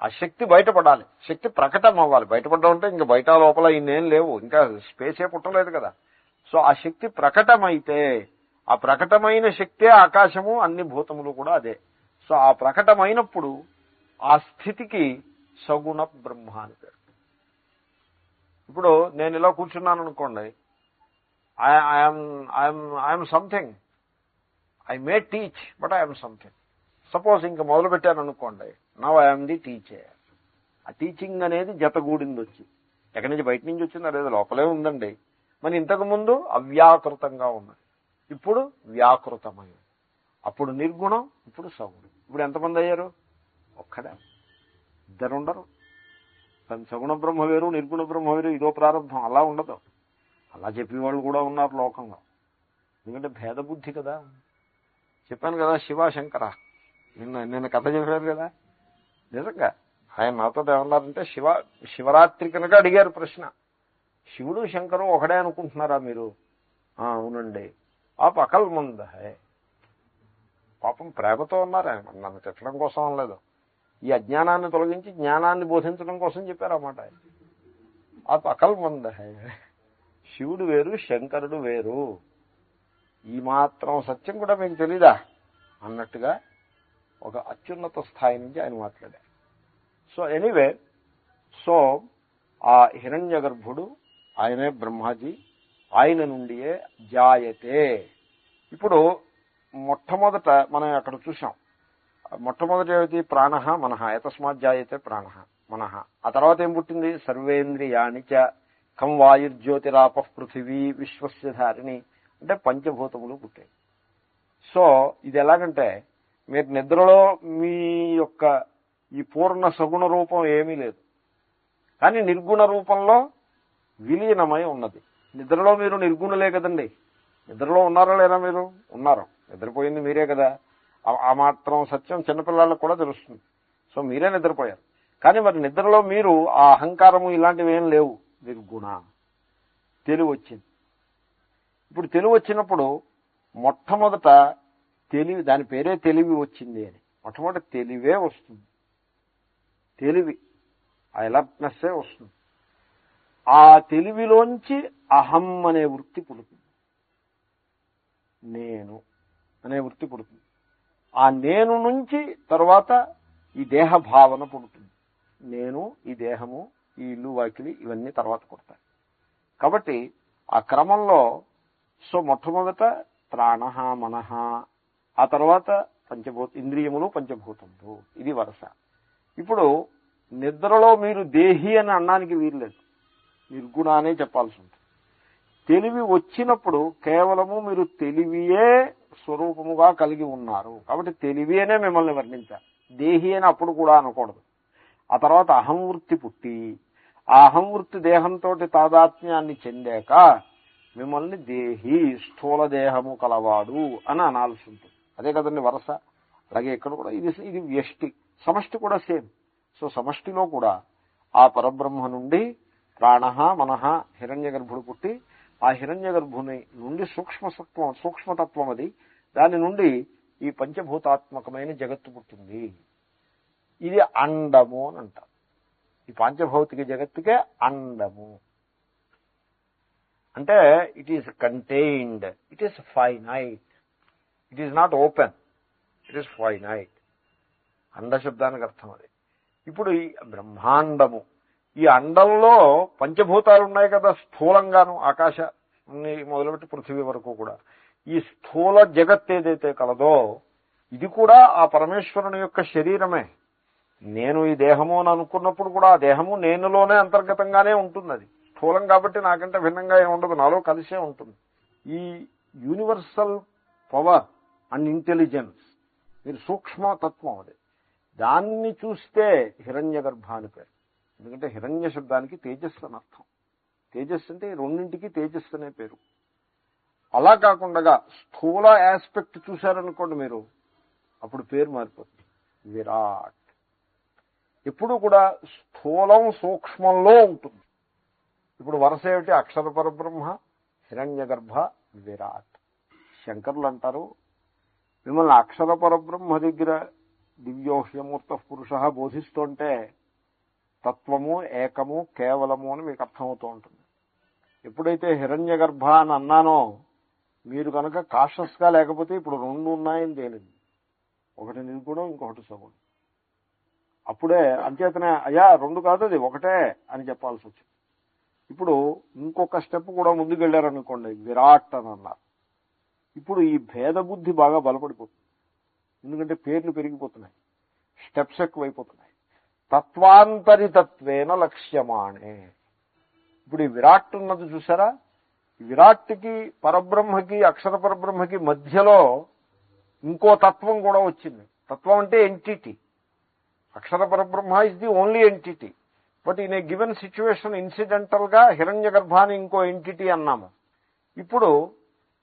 ఆ శక్తి బయటపడాలి, శక్తి ప్రకటం అవ్వాలి. బయటపడడం అంటే ఇంకా బయట లోపల ఇన్నేం లేవు, ఇంకా స్పేసే పుట్టలేదు కదా. సో ఆ శక్తి ప్రకటమైతే, ఆ ప్రకటమైన శక్తే ఆకాశము, అన్ని భూతములు కూడా అదే. సో ఆ ప్రకటమైనప్పుడు ఆ స్థితికి సగుణ బ్రహ్మ అని పేరు. ఇప్పుడు నేను ఇలా కూర్చున్నాను అనుకోండి, I'm something, I may teach but I'm something. Suppose ఇంకా మొదలు పెట్టాను అనుకోండి, నవ్ ఐఎమ్ ది టీచర్. ఆ టీచింగ్ అనేది జతగూడింది వచ్చి, ఎక్కడి నుంచి బయట నుంచి వచ్చింది అనేది లోపలే ఉందండి. మరి ఇంతకు ముందు అవ్యాకృతంగా ఉన్నది, ఇప్పుడు వ్యాకృతమైంది. అప్పుడు నిర్గుణం, ఇప్పుడు సగుణం. ఇప్పుడు ఎంతమంది అయ్యారు? ఒక్కడే, ఇద్దరు ఉండరు. సగుణ బ్రహ్మ వేరు, నిర్గుణ బ్రహ్మ వేరు, ఇదో ప్రారంభం. అలా ఉండదు. అలా చెప్పేవాళ్ళు కూడా ఉన్నారు లోకంలో. ఎందుకంటే భేద బుద్ధి కదా. చెప్పాను కదా శివశంకర, నిన్న కథ చెప్పారు కదా. నిజంగా ఆయన నాతో ఏమన్నారంటే, శివరాత్రి కనుక అడిగారు ప్రశ్న, శివుడు శంకరు ఒకడే అనుకుంటున్నారా మీరు? అవునండి. ఆ పకల్ ముంద పాపం ప్రేమతో ఉన్నారు ఆయన, నన్ను తిట్టడం కోసం అనలేదు. ఈ అజ్ఞానాన్ని తొలగించి జ్ఞానాన్ని బోధించడం కోసం చెప్పారు అన్నమాట ఆయన. ఆ పకల్ ముంద శివుడు వేరు, శంకరుడు వేరు, ఈ మాత్రం సత్యం కూడా మీకు తెలీదా అన్నట్టుగా ఒక అత్యున్నత స్థాయి నుంచి ఆయన మాట్లాడారు. సో ఎనీవే, సో ఆ హిరణ్య గర్భుడు ఆయనే బ్రహ్మాజీ, ఆయన నుండియే జాయతే. ఇప్పుడు మొట్టమొదట మనం అక్కడ చూసాం, మొట్టమొదటి ఏమిటి? ప్రాణ మనః, యతస్మాత్ జాయతే ప్రాణ మనః. ఆ తర్వాత ఏం పుట్టింది? సర్వేంద్రియాణి చ కం వాయుర్జ్యోతిరాప పృథివీ విశ్వస్య ధారిణి, అంటే పంచభూతములు పుట్టాయి. సో ఇది ఎలాగంటే, మీరు నిద్రలో మీ యొక్క ఈ పూర్ణ సగుణ రూపం ఏమీ లేదు, కానీ నిర్గుణ రూపంలో విలీనమై ఉన్నది. నిద్రలో మీరు నిర్గుణలే కదండి. నిద్రలో ఉన్నారా లేరా? మీరు ఉన్నారు. నిద్రపోయింది మీరే కదా. ఆ మాత్రం సత్యం చిన్నపిల్లలకు కూడా తెలుస్తుంది. సో మీరే నిద్రపోయారు. కానీ మరి నిద్రలో మీరు ఆ అహంకారము ఇలాంటివి ఏం లేవు, నిర్గుణ. తెలివి వచ్చింది. ఇప్పుడు తెలివి వచ్చినప్పుడు మొట్టమొదట తెలివి, దాని పేరే తెలివి వచ్చింది అని. మొట్టమొదటి తెలివే వస్తుంది, తెలివి, ఆ అలర్ట్నెస్సే వస్తుంది. ఆ తెలివిలోంచి అహం అనే వృత్తి పుడుతుంది, నేను అనే వృత్తి పుడుతుంది. ఆ నేను నుంచి తర్వాత ఈ దేహ భావన పుడుతుంది. నేను, ఈ దేహము, ఈ ఇల్లు వాకిలి, ఇవన్నీ తర్వాత పుడతాయి. కాబట్టి ఆ క్రమంలో సో మొట్టమొదట ప్రాణ మనః, ఆ తర్వాత ఇంద్రియములు పంచభూతములు, ఇది వరుస. ఇప్పుడు నిద్రలో మీరు దేహి అని అనడానికి వీల్లేదు, నిర్గుణ అనే చెప్పాల్సి ఉంటుంది. తెలివి వచ్చినప్పుడు కేవలము మీరు తెలివియే స్వరూపముగా కలిగి ఉన్నారు కాబట్టి తెలివి అనే మిమ్మల్ని వర్ణించాలి, దేహి అని అప్పుడు కూడా అనకూడదు. ఆ తర్వాత అహంవృత్తి పుట్టి, ఆ అహంవృత్తి దేహంతో తాదాత్మ్యాన్ని చెందాక మిమ్మల్ని దేహి, స్థూల దేహము కలవాడు అని అనాల్సి ఉంటుంది. అదే కదండి వరస. అలాగే ఇక్కడ కూడా ఇది వ్యష్టి, సమష్టి కూడా సేమ్. సో సమష్టిలో కూడా ఆ పరబ్రహ్మ నుండి ప్రాణ, మనః, హిరణ్య గర్భుడు పుట్టి, ఆ హిరణ్య గర్భుని నుండి సూక్ష్మతత్వం అది, దాని నుండి ఈ పంచభూతాత్మకమైన జగత్తు పుట్టింది. ఇది అండము అని అంటారు. ఈ పాంచభౌతిక జగత్తుకే అండము అంటే it is contained, it is finite, it is not open, it is finite. అండ శబ్దానికి అర్థం అది. ఇప్పుడు ఈ బ్రహ్మాండము, ఈ అండంలో పంచభూతాలు ఉన్నాయి కదా స్థూలంగాను, ఆకాశాన్ని మొదలుపెట్టి పృథివీ వరకు కూడా. ఈ స్థూల జగత్ ఏదైతే కలదో ఇది కూడా ఆ పరమేశ్వరుని యొక్క శరీరమే. నేను ఈ దేహము అని అనుకున్నప్పుడు కూడా ఆ దేహము నేనులోనే అంతర్గతంగానే ఉంటుంది. అది స్థూలం కాబట్టి నాకంటే భిన్నంగా ఏమి ఉండదు, నాలో కలిసే ఉంటుంది. ఈ యూనివర్సల్ పవర్ అండ్ ఇంటెలిజెన్స్, మీరు సూక్ష్మతత్వం అది, దాన్ని చూస్తే హిరణ్య గర్భ అని పేరు. ఎందుకంటే హిరణ్య శబ్దానికి తేజస్సు అని అర్థం. తేజస్సు అంటే రెండింటికి తేజస్సు అనే పేరు. అలా కాకుండా స్థూల ఆస్పెక్ట్ చూశారనుకోండి మీరు, అప్పుడు పేరు మారిపోతుంది విరాట్. ఎప్పుడు కూడా స్థూలం సూక్ష్మంలో ఉంటుంది. ఇప్పుడు వరుస ఏమిటి? అక్షర పరబ్రహ్మ, హిరణ్య గర్భ, విరాట్. శంకరులు అంటారు, మిమ్మల్ని అక్షర పరబ్రహ్మ దగ్గర దివ్యోహ్యమూర్త పురుష బోధిస్తుంటే తత్వము ఏకము కేవలము అని మీకు అర్థమవుతూ ఉంటుంది. ఎప్పుడైతే హిరణ్య గర్భ అని అన్నానో మీరు కనుక కాషస్గా లేకపోతే ఇప్పుడు రెండు ఉన్నాయని తేలింది. ఒకటి నిర్గుణం, ఇంకొకటి సగుణం. అప్పుడే అంచేతనే అయ్యా రెండు కాదు అది ఒకటే అని చెప్పాల్సి వచ్చింది. ఇప్పుడు ఇంకొక స్టెప్ కూడా ముందుకు వెళ్ళారనుకోండి, విరాట్ అని అన్నారు. ఇప్పుడు ఈ భేద బుద్ధి బాగా బలపడిపోతుంది. ఎందుకంటే పేర్లు పెరిగిపోతున్నాయి, స్టెప్స్ ఎక్కువైపోతున్నాయి. తత్వాంతరితత్వేన లక్ష్యమాణే. ఇప్పుడు ఈ విరాట్ ఉన్నది చూసారా, విరాట్కి పరబ్రహ్మకి అక్షర పరబ్రహ్మకి మధ్యలో ఇంకో తత్వం కూడా వచ్చింది. తత్వం అంటే ఎంటిటీ. అక్షర పరబ్రహ్మ is the only entity. But in a given situation incidental గా హిరణ్య గర్భాన్ని ఇంకో ఎంటిటీ అన్నాము. ఇప్పుడు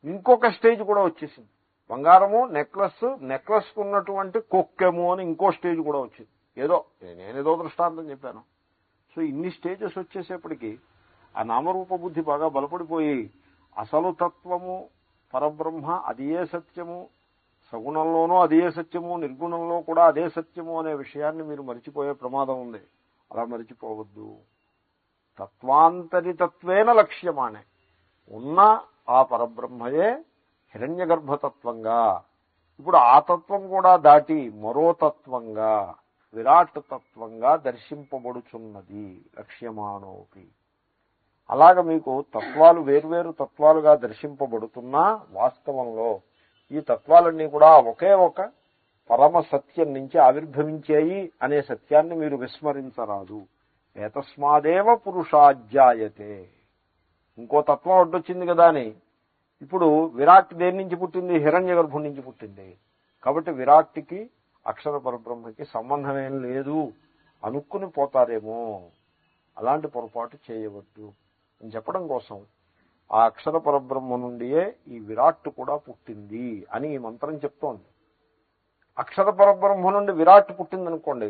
ఇంకొక స్టేజ్ కూడా వచ్చేసింది. బంగారము నెక్లెస్ ఉన్నటువంటి కొక్కెము అని ఇంకో స్టేజ్ కూడా వచ్చింది. నేనేదో దృష్టాంతం చెప్పాను. సో ఇన్ని స్టేజెస్ వచ్చేసేపటికి ఆ నామరూప బుద్ధి బాగా బలపడిపోయి అసలు తత్వము పరబ్రహ్మ అదే సత్యము, సగుణంలోనూ అదే సత్యము, నిర్గుణంలో కూడా అదే సత్యము అనే విషయాన్ని మీరు మరిచిపోయే ప్రమాదం ఉంది. అలా మరిచిపోవద్దు. తత్వాంతరితత్వేన లక్ష్యమానే. ఉన్న ఆ పరబ్రహ్మయే హిరణ్య గర్భతత్వంగా, ఇప్పుడు ఆ తత్వం కూడా దాటి మరో తత్వంగా, విరాట్ తత్వంగా దర్శింపబడుచున్నది లక్ష్యమానోపి. అలాగ మీకు తత్వాలు వేర్వేరు తత్వాలుగా దర్శింపబడుతున్నా వాస్తవంలో ఈ తత్వాలన్నీ కూడా ఒకే ఒక పరమ సత్యం నుంచి ఆవిర్భవించాయి అనే సత్యాన్ని మీరు విస్మరించరాదు. ఏతస్మాదేవ పురుషాజ్జాయతే. ఇంకో తత్వం అడ్డొచ్చింది కదా అని ఇప్పుడు విరాట్ దేని నుంచి పుట్టింది? హిరణ్య గర్భం నుంచి పుట్టింది. కాబట్టి విరాట్కి అక్షర పరబ్రహ్మకి సంబంధమేం లేదు అనుకుని పోతారేమో. అలాంటి పొరపాటు చేయవద్దు అని చెప్పడం కోసం ఆ అక్షర పరబ్రహ్మ నుండియే ఈ విరాట్ కూడా పుట్టింది అని ఈ మంత్రం చెప్తోంది. అక్షర పరబ్రహ్మ నుండి విరాట్ పుట్టిందనుకోండి,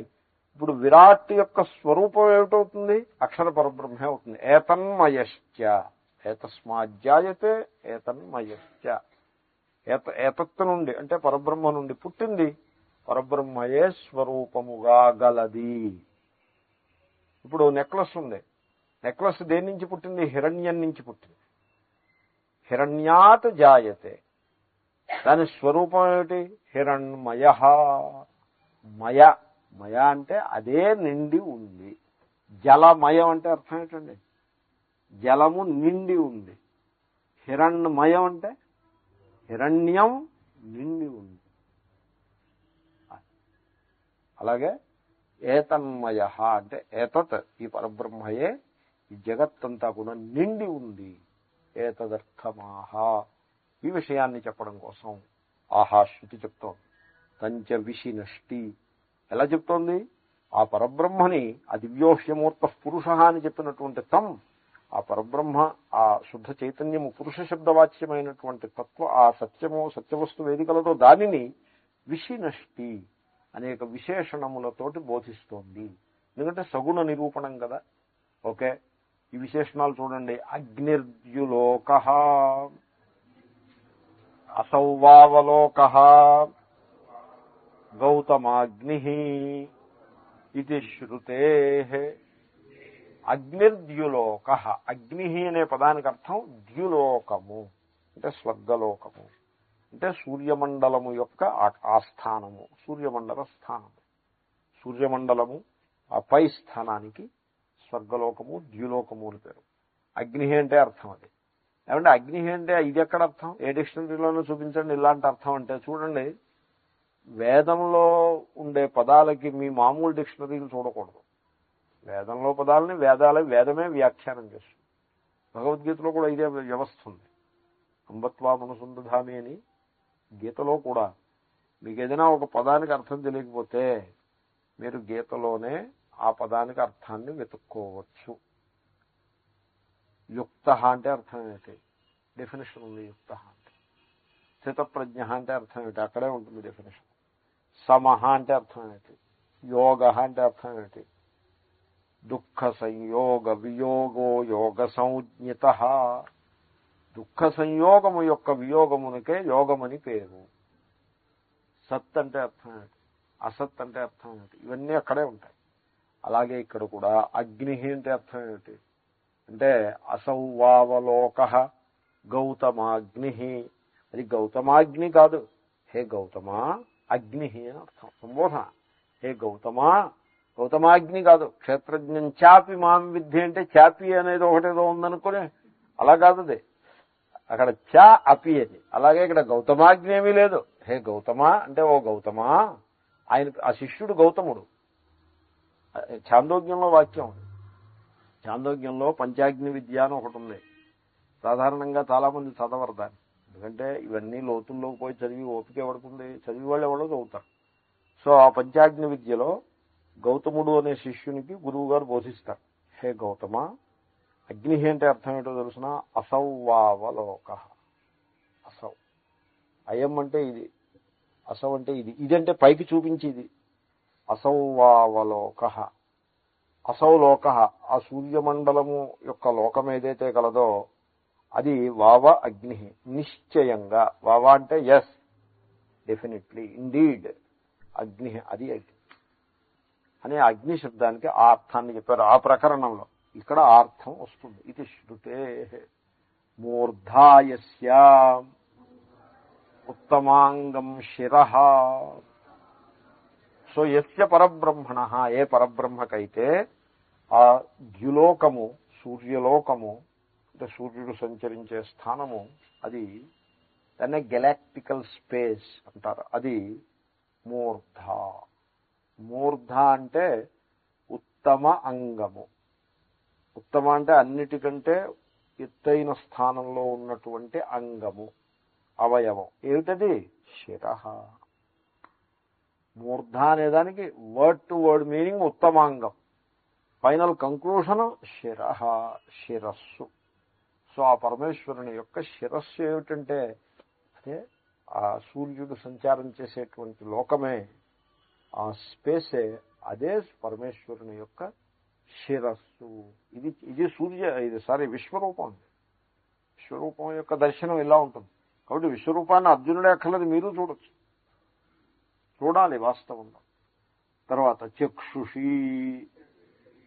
ఇప్పుడు విరాట్ యొక్క స్వరూపం ఏమిటవుతుంది? అక్షర పరబ్రహ్మే అవుతుంది. ఏతన్మయశ్చ, ఏతస్మాజ్జాయతే ఏతన్మయశ్చ. ఏతత్తు నుండి అంటే పరబ్రహ్మ నుండి పుట్టింది, పరబ్రహ్మయే స్వరూపముగా గలది. ఇప్పుడు నెక్లెస్ ఉంది. నెక్లెస్ దేని నుంచి పుట్టింది? హిరణ్యం నుంచి పుట్టింది. హిరణ్యాత్ జాయతే. దాని స్వరూపం ఏమిటి? హిరణ్మయ. మయ అంటే అదే నిండి ఉంది. జలమయం అంటే అర్థం ఏంటండి? జలము నిండి ఉంది. హిరణ్మయం అంటే హిరణ్యం నిండి ఉంది. అలాగే ఏతన్మయ అంటే ఏతత్, ఈ పరబ్రహ్మయే ఈ జగత్తంతా కూడా నిండి ఉంది. ఏతదర్థమాహ, ఈ విషయాన్ని చెప్పడం కోసం ఆహా శృతి చెప్తోంది. తంచ విషినష్టి. ఎలా చెప్తోంది? ఆ పరబ్రహ్మని ఆ దివ్యోహ్యమూర్త పురుష అని చెప్పినటువంటి తం, ఆ పరబ్రహ్మ, ఆ శుద్ధ చైతన్యము, పురుష శబ్దవాచ్యమైనటువంటి తత్వ, ఆ సత్యము, సత్యవస్తు వేదికలతో దానిని విషినష్టి అనేక విశేషణములతోటి బోధిస్తోంది. ఎందుకంటే సగుణ నిరూపణం కదా. ఓకే, ఈ విశేషణాలు చూడండి. అగ్నిర్ద్యులోక, అసౌవావలోక, గౌతమాగ్ని ఇది శ్రుతే. అగ్నిర్ద్యులోక, అగ్ని అనే పదానికి అర్థం ద్యులోకము అంటే స్వర్గలోకము, అంటే సూర్యమండలము యొక్క ఆస్థానము, సూర్యమండల స్థానము. సూర్యమండలము ఆ పై స్థానానికి స్వర్గలోకము, ద్యులోకము అని పేరు. అగ్ని అంటే అర్థం అది. ఏమంటే అగ్ని అంటే ఇది ఎక్కడ అర్థం? ఏ డిక్షనరీలోనూ చూపించండి ఇలాంటి అర్థం అంటే. చూడండి, వేదంలో ఉండే పదాలకి మీ మామూలు డిక్షనరీలు చూడకూడదు. వేదంలో పదాలని వేదమే వ్యాఖ్యానం చేస్తుంది. భగవద్గీతలో కూడా ఇదే వ్యవస్థ ఉంది. అంబత్వా మనసుందధామి అని గీతలో కూడా మీకు ఏదైనా ఒక పదానికి అర్థం తెలియకపోతే మీరు గీతలోనే ఆ పదానికి అర్థాన్ని వెతుక్కోవచ్చు. యుక్త అంటే అర్థం ఏంటి? డెఫినేషన్ ఉంది. యుక్త అంటే స్థితప్రజ్ఞ అంటే అర్థం ఏంటి? అక్కడే ఉంటుంది డెఫినేషన్. సమహ అంటే అర్థం ఏంటి? యోగ అంటే అర్థం ఏంటి? దుఃఖ సంయోగ వియోగో యోగ సంజ్ఞిత. దుఃఖ సంయోగము యొక్క వియోగమునికే యోగమని పేరు. సత్ అంటే అర్థం ఏంటి? అసత్ అంటే అర్థం ఏంటి? ఇవన్నీ అక్కడే ఉంటాయి. అలాగే ఇక్కడ కూడా అగ్ని అంటే అర్థం ఏమిటి అంటే అసౌవావలోక గౌతమాగ్ని. అది గౌతమాగ్ని కాదు, హే గౌతమా అగ్ని అని అర్థం, సంబోధన. హే గౌతమా, గౌతమాగ్ని కాదు. క్షేత్రజ్ఞం చాపి మాం విద్ధి అంటే చాపి అనేది ఒకటేదో ఉందనుకునే అలా కాదు. అది అక్కడ చా అపి అని. అలాగే ఇక్కడ గౌతమాగ్ని ఏమీ లేదు. హే గౌతమా అంటే ఓ గౌతమా. ఆయన ఆ శిష్యుడు గౌతముడు. ఛాందోగ్యంలో వాక్యం. ఛాందోగ్యంలో పంచాగ్ని విద్య అని ఒకటి ఉంది. సాధారణంగా చాలా మంది చదవరు దాన్ని. ఎందుకంటే ఇవన్నీ లోతుల్లోకి పోయి చదివి ఓపిక ఎవడుకుంది, చదివి వాళ్ళు ఎవరో చదువుతారు. సో ఆ పంచాగ్ని విద్యలో గౌతముడు అనే శిష్యునికి గురువు గారు బోధిస్తారు. హే గౌతమ, అగ్ని అంటే అర్థం ఏంటో తెలుసిన? అసౌవావలోక. అసౌ, అయం అంటే ఇది, అసౌ అంటే ఇది, ఇదంటే పైకి చూపించేది. అసౌవావలోక, అసౌలోక, ఆ సూర్యమండలము యొక్క లోకం ఏదైతే కలదో అది వావ అగ్ని. నిశ్చయంగా, వావ అంటే ఎస్, డెఫినెట్లీ, ఇండీడ్, అగ్ని, అది అగ్ని అనే అగ్ని శబ్దానికి ఆ అర్థాన్ని చెప్పారు ఆ ప్రకరణంలో. ఇక్కడ ఆ అర్థం వస్తుంది. ఇది శృతే మూర్ధాయస్య ఉత్తమాంగం శిరః. సో యస్య పరబ్రహ్మణ, ఏ పరబ్రహ్మకైతే ఆ ద్యులోకము, సూర్యలోకము అంటే సూర్యుడు సంచరించే స్థానము, అది దాన్నే గెలాక్టికల్ స్పేస్ అంటారు. అది మూర్ధ. మూర్ధ అంటే ఉత్తమ అంగము. ఉత్తమ అంటే అన్నిటికంటే ఎత్తైన స్థానంలో ఉన్నటువంటి అంగము, అవయవం. ఏమిటది? శిరః. మూర్ధ అనేదానికి వర్డ్ టు వర్డ్ మీనింగ్ ఉత్తమాంగం. ఫైనల్ కంక్లూషన్ శిరః, శిరస్సు. సో ఆ పరమేశ్వరుని యొక్క శిరస్సు ఏమిటంటే అదే ఆ సూర్యుడు సంచారం చేసేటువంటి లోకమే, ఆ స్పేసే, అదే పరమేశ్వరుని యొక్క శిరస్సు. ఇది విశ్వరూపం. విశ్వరూపం యొక్క దర్శనం ఇలా ఉంటుంది. కాబట్టి విశ్వరూపాన్ని అర్జునుడే అక్కర్లేదు, మీరు చూడొచ్చు, చూడాలి వాస్తవంలో. తర్వాత చక్షుషి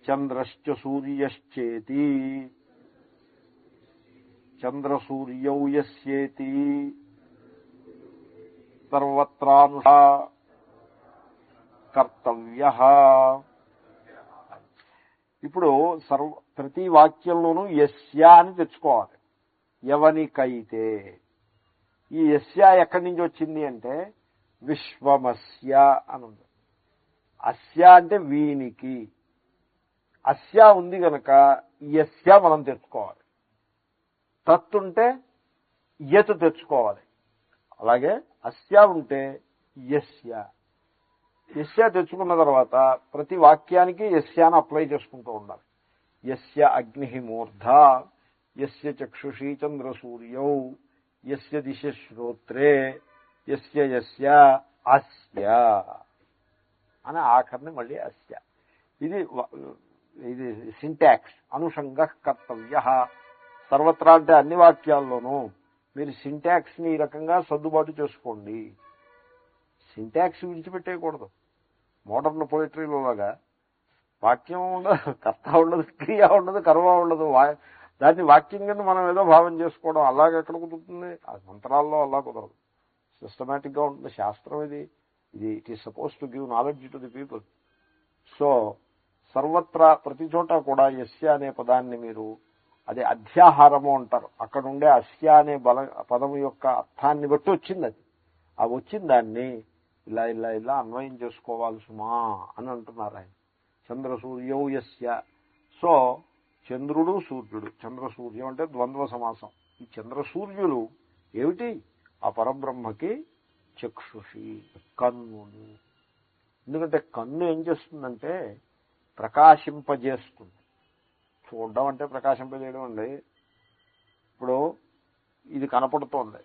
చంద్రశ్చ సూర్యశ్చేతి చంద్రసూర్యౌ యస్యేతి సర్వత్రానుషా కర్తవ్యః. ఇప్పుడు ప్రతి వాక్యంలోనూ యస్య అని తెచ్చుకోవాలి. ఎవనికైతే. ఈ యస్య ఎక్కడి నుంచి వచ్చింది అంటే విశ్వమస్య అని ఉంది. అస్య అంటే వీనికి. అస్య ఉంది గనక యస్య మనం తెచ్చుకోవాలి. తత్తుంటే యత్ తెచ్చుకోవాలి. అలాగే అస్య ఉంటే యస్య. యస్య తెచ్చుకున్న తర్వాత ప్రతి వాక్యానికి యస్యాన్ని అప్లై చేసుకుంటూ ఉండాలి. యస్య అగ్నిః మూర్ధ యస్య చక్షుషీ చంద్రసూర్యౌ యస్య దిశ శ్రోత్రే యస్య యస్య అస్య అని ఆఖరిని మళ్ళీ అస్య. ఇది సింటాక్స్. అనుషంగః కర్తవ్యః. సర్వత్రా అంటే అన్ని వాక్యాల్లోనూ మీరు సింటాక్స్ ని ఈ రకంగా సర్దుబాటు చేసుకోండి. సింటాక్స్ విడిచిపెట్టేయకూడదు. మోడర్న్ పోయిటరీలో లాగా వాక్యం ఉండదు, కర్త ఉండదు, క్రియ ఉండదు, కర్మ ఉండదు. దాన్ని వాక్యం కింద మనం ఏదో భావం చేసుకోవడం అలాగే ఎక్కడ కుదురుతుంది? ఆ మంత్రాల్లో అలా కుదరదు. సిస్టమేటిక్ గా ఉంటుంది శాస్త్రం. ఇది it is suppose to give knowledge to the people. So సర్వత్రా ప్రతి చోట కూడా యస్య అనే పదాన్ని మీరు అదే అధ్యాహారము అంటారు. అక్కడ ఉండే అస్య అనే పదము యొక్క అర్థాన్ని బట్టి వచ్చింది. అది ఆ వచ్చిన దాన్ని ఇలా ఇలా ఇలా అన్వయం చేసుకోవాలి సుమా అని అంటున్నారు ఆయన. చంద్రసూర్యౌ యస్య. సో చంద్రుడు సూర్యుడు. చంద్రసూర్యం అంటే ద్వంద్వ సమాసం. ఈ చంద్రసూర్యులు ఏమిటి? ఆ పరబ్రహ్మకి చక్షుషి, కన్నులు. ఎందుకంటే కన్ను ఏం చేస్తుందంటే ప్రకాశింపజేస్తుంది. చూడడం అంటే ప్రకాశింపజేయడం అండి. ఇప్పుడు ఇది కనపడుతోంది,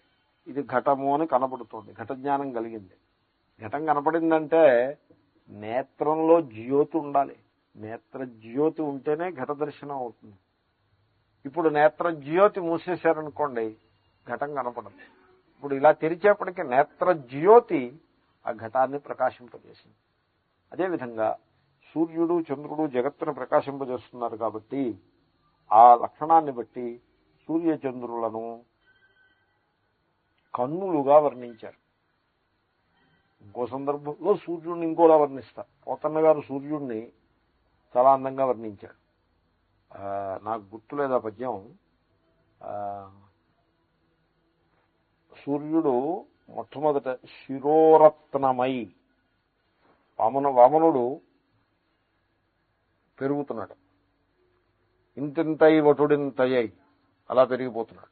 ఇది ఘటము అని కనపడుతోంది, ఘట జ్ఞానం కలిగింది. ఘటం కనపడిందంటే నేత్రంలో జ్యోతి ఉండాలి. నేత్ర జ్యోతి ఉంటేనే ఘట దర్శనం అవుతుంది. ఇప్పుడు నేత్ర జ్యోతి మూసేశారనుకోండి, ఘటం కనపడదు. ఇప్పుడు ఇలా తెరిచేపటికి నేత్ర జ్యోతి ఆ ఘటాన్ని ప్రకాశింపజేసింది. అదేవిధంగా సూర్యుడు చంద్రుడు జగత్తును ప్రకాశింపజేస్తున్నారు కాబట్టి ఆ లక్షణాన్ని బట్టి సూర్యచంద్రులను కన్నులుగా వర్ణించారు. ఇంకో సందర్భంలో సూర్యుడిని ఇంకోలా వర్ణిస్తారు. పోతన్న గారు సూర్యుడిని చాలా అందంగా వర్ణించాడు. నాకు గుర్తులేదా పద్యం. సూర్యుడు మొట్టమొదట శిరోరత్నమై, వామనుడు పెరుగుతున్నాడు. ఇంతింతై వటుడింతయ్యై అలా పెరిగిపోతున్నాడు.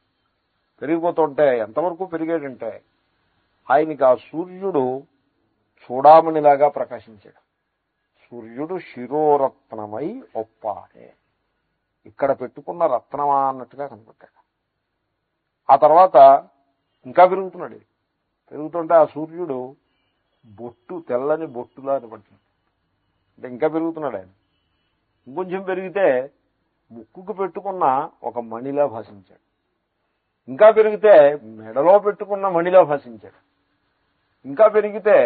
పెరిగిపోతుంటే ఎంతవరకు పెరిగాడంటే ఆయనకి ఆ సూర్యుడు చూడామణిలాగా ప్రకాశించాడు. సూర్యుడు శిరోరత్నమై ఒప్పాడే, ఇక్కడ పెట్టుకున్న రత్నమా అన్నట్టుగా కనపడ్డాడు. ఆ తర్వాత ఇంకా పెరుగుతున్నాడు. పెరుగుతుంటే ఆ సూర్యుడు బొట్టు, తెల్లని బొట్టులా కనపడుతుంది. అంటే ఇంకా పెరుగుతున్నాడు ఆయన. ఇంకొంచెం పెరిగితే ముక్కుకు పెట్టుకున్న ఒక మణిలా భాషించాడు. ఇంకా పెరిగితే మెడలో పెట్టుకున్న మణిలా భాషించాడు. ఇంకా పెరిగితే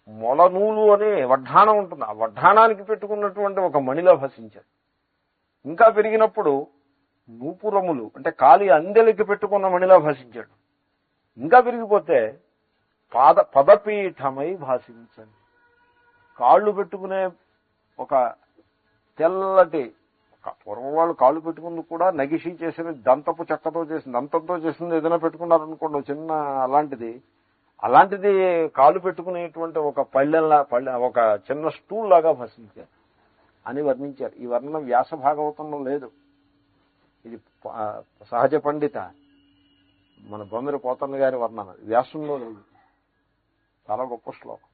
మొలనూలు అని వడ్డాణం ఉంటుంది, ఆ వడ్డాణానికి పెట్టుకున్నటువంటి ఒక మణిలా భాషించాడు. ఇంకా పెరిగినప్పుడు నూపురములు అంటే కాలి అందెలకి పెట్టుకున్న మణిలా భాషించాడు. ఇంకా పెరిగిపోతే పదపీఠమై భాషించండి. కాళ్ళు పెట్టుకునే ఒక తెల్లటి, పూర్వం వాళ్ళు కాళ్ళు పెట్టుకుని కూడా నగిషి చేసిన దంతపు చెక్కతో చేసింది, దంతంతో చేసింది ఏదైనా పెట్టుకున్నారనుకోండి చిన్న అలాంటిది కాలు పెట్టుకునేటువంటి ఒక ఒక చిన్న స్టూల్ లాగా భాషించారు అని వర్ణించారు. ఈ వర్ణన వ్యాస భాగవతంలో లేదు. ఇది సహజ పండిత మన బొమ్మిరి పోతన్న గారి వర్ణన, వ్యాసంలో లేదు. చాలా గొప్ప శ్లోకం.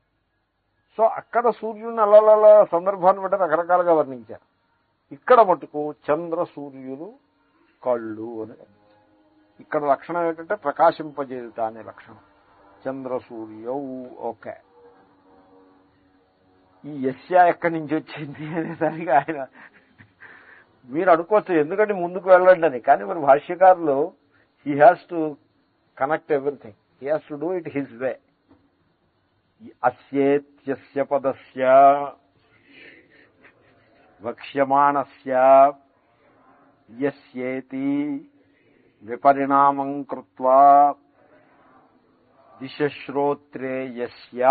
సో అక్కడ సూర్యుడిని అలా సందర్భాన్ని బట్టి రకరకాలుగా వర్ణించారు. ఇక్కడ మటుకు చంద్ర సూర్యులు కళ్ళు అని. ఇక్కడ లక్షణం ఏంటంటే ప్రకాశింపజేయుట అనే లక్షణం. చంద్ర సూర్యౌ. ఓకే, ఈ యస్య ఎక్కడి నుంచి వచ్చింది అనేసరికి ఆయన మీరు అనుకోవచ్చు ఎందుకంటే ముందుకు వెళ్ళండి అని. కానీ మరి భాష్యకారులు he has to connect everything, he has to do it his way. అస్యేత్యస్య పదస్య వక్ష్యమాణస్య యస్యేతి విపరిణామం కృత్వా దిశశ్రోత్రే యస్య.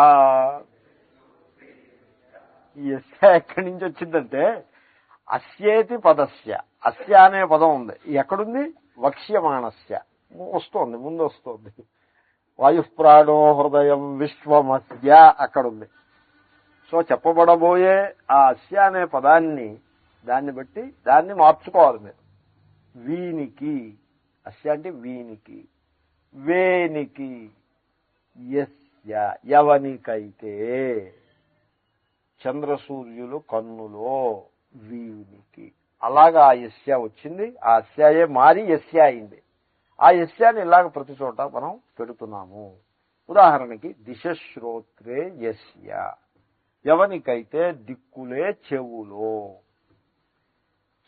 యస్య ఎక్కడి నుంచి వచ్చిందంటే అస్యేతి పదస్య, అస్య అనే పదం ఉంది. ఎక్కడుంది? వక్ష్యమాణస్య, వస్తోంది, ముందు వస్తోంది. వాయుప్రాణో హృదయం విశ్వమస్య అక్కడుంది. సో చెప్పబడబోయే ఆ అస్య అనే పదాన్ని దాన్ని బట్టి దాన్ని మార్చుకోవాలి మీరు. వీనికి, అస్య అంటే వీనికి, వేనికి, యస్య యవనికైతే చంద్రసూర్యులు కన్నులో వీనికి అలాగా ఆ యస్య వచ్చింది, ఆ అస్యాయే మారి యస్య అయింది. ఆ యస్యాన్ని ఇలాగ ప్రతి చోట మనం పెడుతున్నాము. ఉదాహరణకి దిశ శ్రోత్రే యస్య, ఎవనికైతే దిక్కులే చెవులో.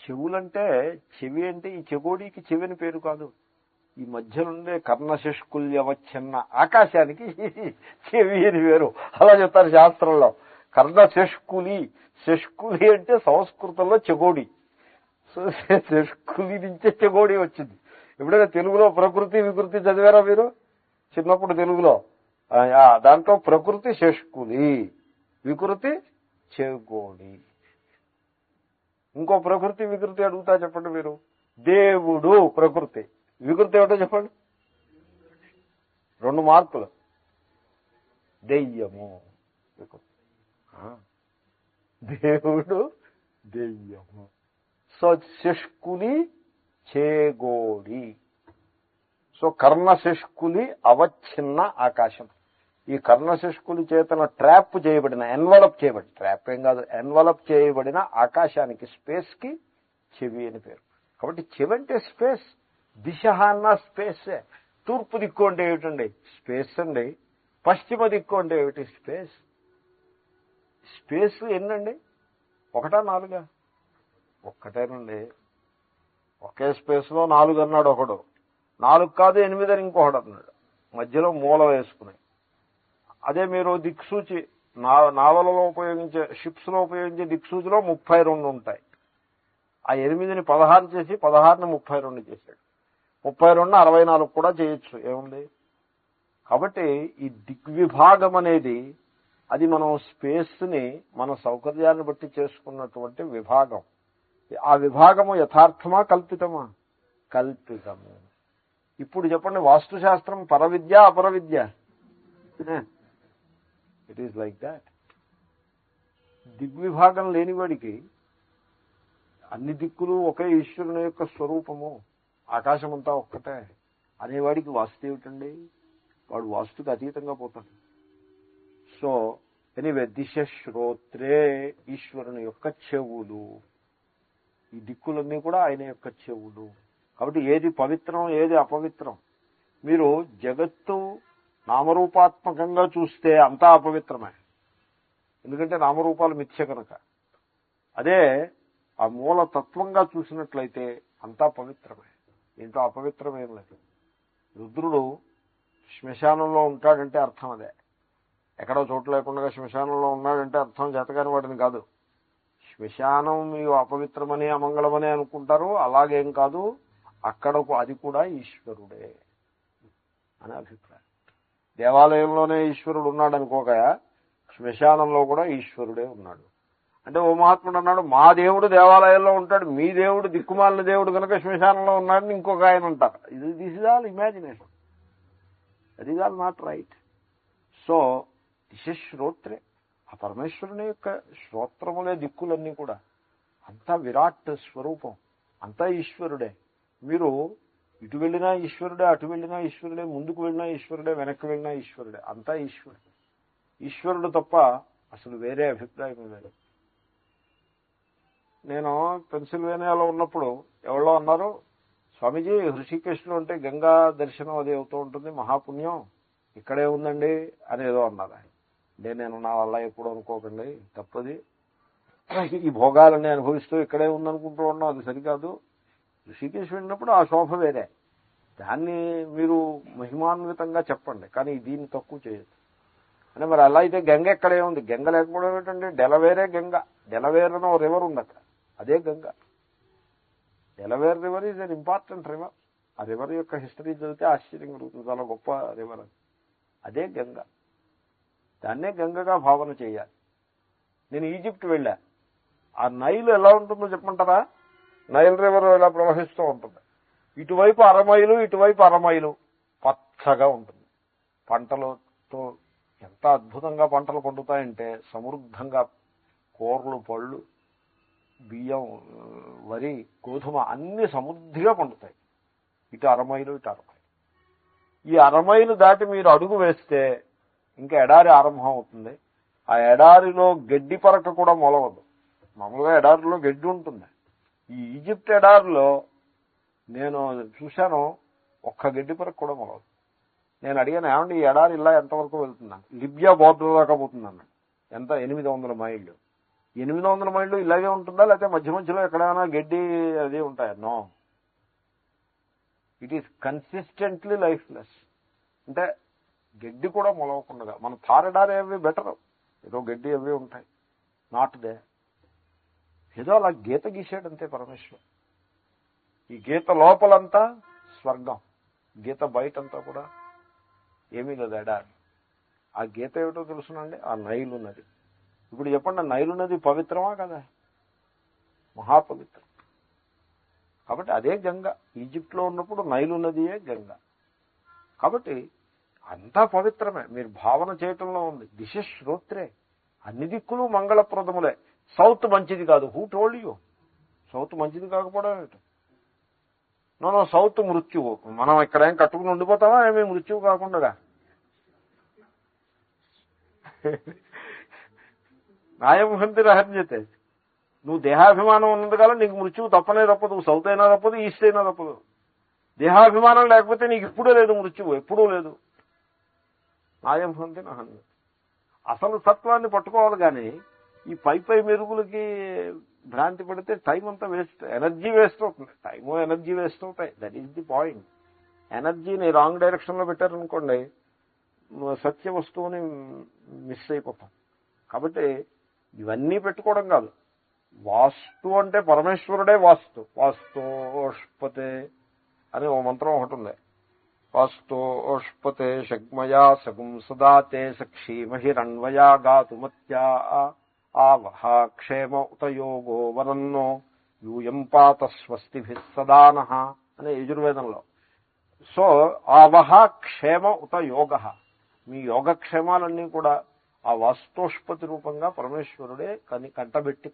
చెవులంటే చెవి అంటే ఈ చెగోడికి చెవి అని పేరు కాదు. ఈ మధ్యనుండే కర్ణశష్కుల్యవచ్ఛిన్న ఆకాశానికి చెవి అని పేరు. అలా చెప్తారు శాస్త్రంలో. కర్ణశష్కులి, శష్కులి అంటే సంస్కృతంలో చెగోడి. సో శష్కులి నుంచే చెగోడి వచ్చింది. ఎప్పుడైనా తెలుగులో ప్రకృతి వికృతి చదివారా మీరు చిన్నప్పుడు? తెలుగులో దాంట్లో ప్రకృతి శష్కులి, వికృతి చెగోడి. ఇంకో ప్రకృతి వికృతి అడుగుతా చెప్పండి మీరు. దేవుడు ప్రకృతి, వికృతి ఏమిటో చెప్పండి. 2 మార్కులు. దెయ్యము వికృతి, దేవుడు దెయ్యము. సో శష్కులి చేగోడి. సో కర్ణశష్కులి అవచ్ఛిన్న ఆకాశం. ఈ కర్ణశష్కులి చేతన ట్రాప్ చేయబడిన, ఎన్వలప్ చేయబడి, ట్రాప్ ఏం కాదు, ఎన్వలప్ చేయబడిన ఆకాశానికి, స్పేస్ కి చెవి అని పేరు. కాబట్టి చెవి అంటే స్పేస్. దిశ అన్న స్పేసే. తూర్పు దిక్కు అంటే ఏమిటండి? స్పేస్ అండి. పశ్చిమ దిక్కు అంటే ఏమిటి? స్పేస్. స్పేస్ ఎన్నండి? 1 4? ఒక్కటేనండి. ఒకే స్పేస్ లో 4 అన్నాడు ఒకడు, 4 కాదు 8 అని ఇంకొకడు అన్నాడు, మధ్యలో మూల వేసుకుని. అదే మీరు దిక్సూచి నావలలో ఉపయోగించే, షిప్స్ లో ఉపయోగించే దిక్సూచిలో 32 ఉంటాయి. ఆ 8ని 16 చేసి 16ని 32 చేశాడు. 32 64 కూడా చేయొచ్చు, ఏముంది. కాబట్టి ఈ దిగ్విభాగం అనేది అది మనం స్పేస్ ని మన సౌకర్యాన్ని బట్టి చేసుకున్నటువంటి విభాగం. ఆ విభాగము యథార్థమా కల్పితమా? కల్పితము. ఇప్పుడు చెప్పండి, వాస్తుశాస్త్రం పరవిద్య అపరవిద్య? It is like that. దిగ్విభాగం లేనివాడికి అన్ని దిక్కులు ఒకే ఈశ్వరుని యొక్క స్వరూపము, ఆకాశమంతా ఒక్కటే అనేవాడికి వాస్తు ఏమిటండి? వాడు వాస్తుకి అతీతంగా పోతాడు. సో ఎనీవే, దిశ శ్రోత్రే ఈశ్వరుని యొక్క చెవులు. ఈ దిక్కులన్నీ కూడా ఆయన యొక్క చెవులు. కాబట్టి ఏది పవిత్రం, ఏది అపవిత్రం? మీరు జగత్తు నామరూపాత్మకంగా చూస్తే అంతా అపవిత్రమే, ఎందుకంటే నామరూపాలు మిథ్య కనుక. అదే ఆ మూలతత్వంగా చూసినట్లయితే అంతా పవిత్రమే, దీంట్లో అపవిత్రమేం లేదు. రుద్రుడు శ్మశానంలో ఉంటాడంటే అర్థం అదే. ఎక్కడో చోటు లేకుండా శ్మశానంలో ఉన్నాడంటే అర్థం చేతగాని వాడిని కాదు. శ్మశానం మీరు అపవిత్రమని అమంగళమని అనుకుంటారు, అలాగేం కాదు. అక్కడకు అది కూడా ఈశ్వరుడే అనే అభిప్రాయం. దేవాలయంలోనే ఈశ్వరుడు ఉన్నాడు అనుకోకయా, శ్మశానంలో కూడా ఈశ్వరుడే ఉన్నాడు. అంటే ఓ మహాత్ముడు అన్నాడు, మా దేవుడు దేవాలయంలో ఉంటాడు, మీ దేవుడు దిక్కుమాలిన దేవుడు కనుక శ్మశానంలో ఉన్నాడని ఇంకొక ఆయన ఉంటారు. This is all imagination, that is all not right. So this is శ్రోత్రే. ఆ పరమేశ్వరుని యొక్క శ్రోత్రములే దిక్కులన్నీ కూడా. అంతా విరాట్ స్వరూపం, అంతా ఈశ్వరుడే. మీరు ఇటు వెళ్ళినా ఈశ్వరుడే, అటు వెళ్ళినా ఈశ్వరుడే, ముందుకు వెళ్ళినా ఈశ్వరుడే, వెనక్కి వెళ్ళినా ఈశ్వరుడే, అంతా ఈశ్వరుడు. ఈశ్వరుడు తప్ప అసలు వేరే అభిప్రాయం లేదు. నేను పెన్సిల్వేనియాలో ఉన్నప్పుడు ఎవరో అన్నారు, స్వామీజీ హృషికేశ్లో ఉంటే గంగా దర్శనం అది అవుతూ ఉంటుంది, మహాపుణ్యం, ఇక్కడే ఉందండి అని ఏదో అన్నారు. అంటే నేను నా వల్ల ఎప్పుడు అనుకోకండి, తప్పది. ఈ భోగాలన్నీ అనుభవిస్తూ ఇక్కడే ఉందనుకుంటూ ఉన్నాం, అది సరికాదు. ఋషికేశ్ వెళ్ళినప్పుడు ఆ శోభ వేరే, దాన్ని మీరు మహిమాన్వితంగా చెప్పండి, కానీ దీన్ని తక్కువ చేయొచ్చు. అంటే మరి అలా అయితే గంగ ఎక్కడే ఉంది? గంగ లేకపోవడం ఏంటండి? డెలవేరే గంగ. డెలవేర్ అని ఒక రివర్ ఉంది అక్కడ, అదే Ganga. Delaware river is an important river. ఆ రివర్ యొక్క హిస్టరీ చదివితే ఆశ్చర్యం కలుగుతుంది, చాలా గొప్ప రివర్ అది. అదే గంగ, దాన్నే గంగగా భావన చేయాలి. నేను ఈజిప్ట్ వెళ్ళా, ఆ నైల్ ఎలా ఉంటుందో చెప్పమంటారా? నైల్ రివర్ ఇలా ప్రవహిస్తూ ఉంటుంది, ఇటువైపు 1/2 మైలు, ఇటువైపు 1/2 మైలు పచ్చగా ఉంటుంది. పంటలతో ఎంత అద్భుతంగా పంటలు పండుతాయంటే, సమృద్ధంగా కూరలు, పళ్ళు, బియ్యం, వరి, గోధుమ అన్ని సమృద్ధిగా పండుతాయి. ఇటు 1/2 మైలు, ఇటు 1/2 మైలు. ఈ 1/2 మైలు దాటి మీరు అడుగు వేస్తే ఇంకా ఎడారి ఆరంభం అవుతుంది. ఆ ఎడారిలో గడ్డి పరక కూడా మొలవదు. మామూలుగా ఎడారిలో గడ్డి ఉంటుంది, ఈ ఈజిప్ట్ ఎడారిలో నేను చూశాను, ఒక్క గడ్డి పరకు కూడా మొలవదు. నేను అడిగాను, ఏమండి ఈ ఎడారి ఇలా ఎంతవరకు వెళ్తున్నాను? లిబియా బోర్డర్ దాకా పోతున్నాను. ఎంత? 800 మైళ్ళు. 800 మైళ్ళు ఇలాగే ఉంటుందా, లేకపోతే మధ్య మధ్యలో ఎక్కడైనా గడ్డి అది ఉంటాయా? No, it is consistently lifeless. అంటే గడ్డి కూడా మొలవకుండా. మన తారడారి అవి బెటర్, ఏదో గడ్డి అవి ఉంటాయి. Not they. ఏదో అలా గీత గీసాడంతే పరమేశ్వర్. ఈ గీత లోపలంతా స్వర్గం, గీత బయటంతా కూడా ఏమీ లేదు, ఎడారి. ఆ గీత ఏమిటో తెలుసునండి, ఆ నైలు నది. ఇప్పుడు చెప్పండి, నైలు నది పవిత్రమా కదా? మహాపవిత్రం. కాబట్టి అదే గంగ. ఈజిప్ట్లో ఉన్నప్పుడు నైలు నదియే గంగ. కాబట్టి అంతా పవిత్రమే. మీరు భావన చేయటంలో ఉంది. దిశ శ్రోత్రే, అన్ని దిక్కులు మంగళప్రదములే. సౌత్ మంచిది కాదు. Who told you? సౌత్ మంచిది కాకపోవడం ఏమిటి? నో, సౌత్ మృత్యువు. మనం ఇక్కడేం కట్టుకుని ఉండిపోతామా ఏమీ మృత్యువు కాకుండా? నాయముహంతి రహర్యతే. నువ్వు దేహాభిమానం ఉన్నది కదా, నీకు మృత్యువు తప్పనే తప్పదు. సౌత్ అయినా తప్పదు, ఈస్ట్ అయినా తప్పదు. దేహాభిమానం లేకపోతే నీకు ఇప్పుడే లేదు మృత్యువు, ఎప్పుడూ లేదు. నాయముహంతి నహన్యతే. అసలు సత్వాన్ని పట్టుకోవాలి. కానీ ఈ పై మెరుగులకి భ్రాంతి పడితే టైం అంతా వేస్ట్, ఎనర్జీ వేస్ట్ అవుతుంది. టైము ఎనర్జీ వేస్ట్ అవుతాయి. That is the point. ఎనర్జీని రాంగ్ డైరెక్షన్లో పెట్టారనుకోండి, సత్య వస్తువుని మిస్ అయిపోతాం. కాబట్టి ఇవన్నీ పెట్టుకోవడం కాదు. వాస్తు అంటే పరమేశ్వరుడే వాస్తు. వాస్తోష్పతే అని ఓ మంత్రం ఒకటి ఉంది. వాస్తోష్పతే షగ్మయా సగుం సదాతే సక్షీమహిరన్వయా గాతుమత్యా ఆవహ క్షేమ ఉతయోగో వరన్నో యూయం పాత స్వస్తిభిః సదానః అనే యజుర్వేదంలో. సో ఆవహ క్షేమ ఉత యోగ, మీ యోగక్షేమాలన్నీ కూడా ఆ వాస్తోష్పతి రూపంగా పరమేశ్వరుడే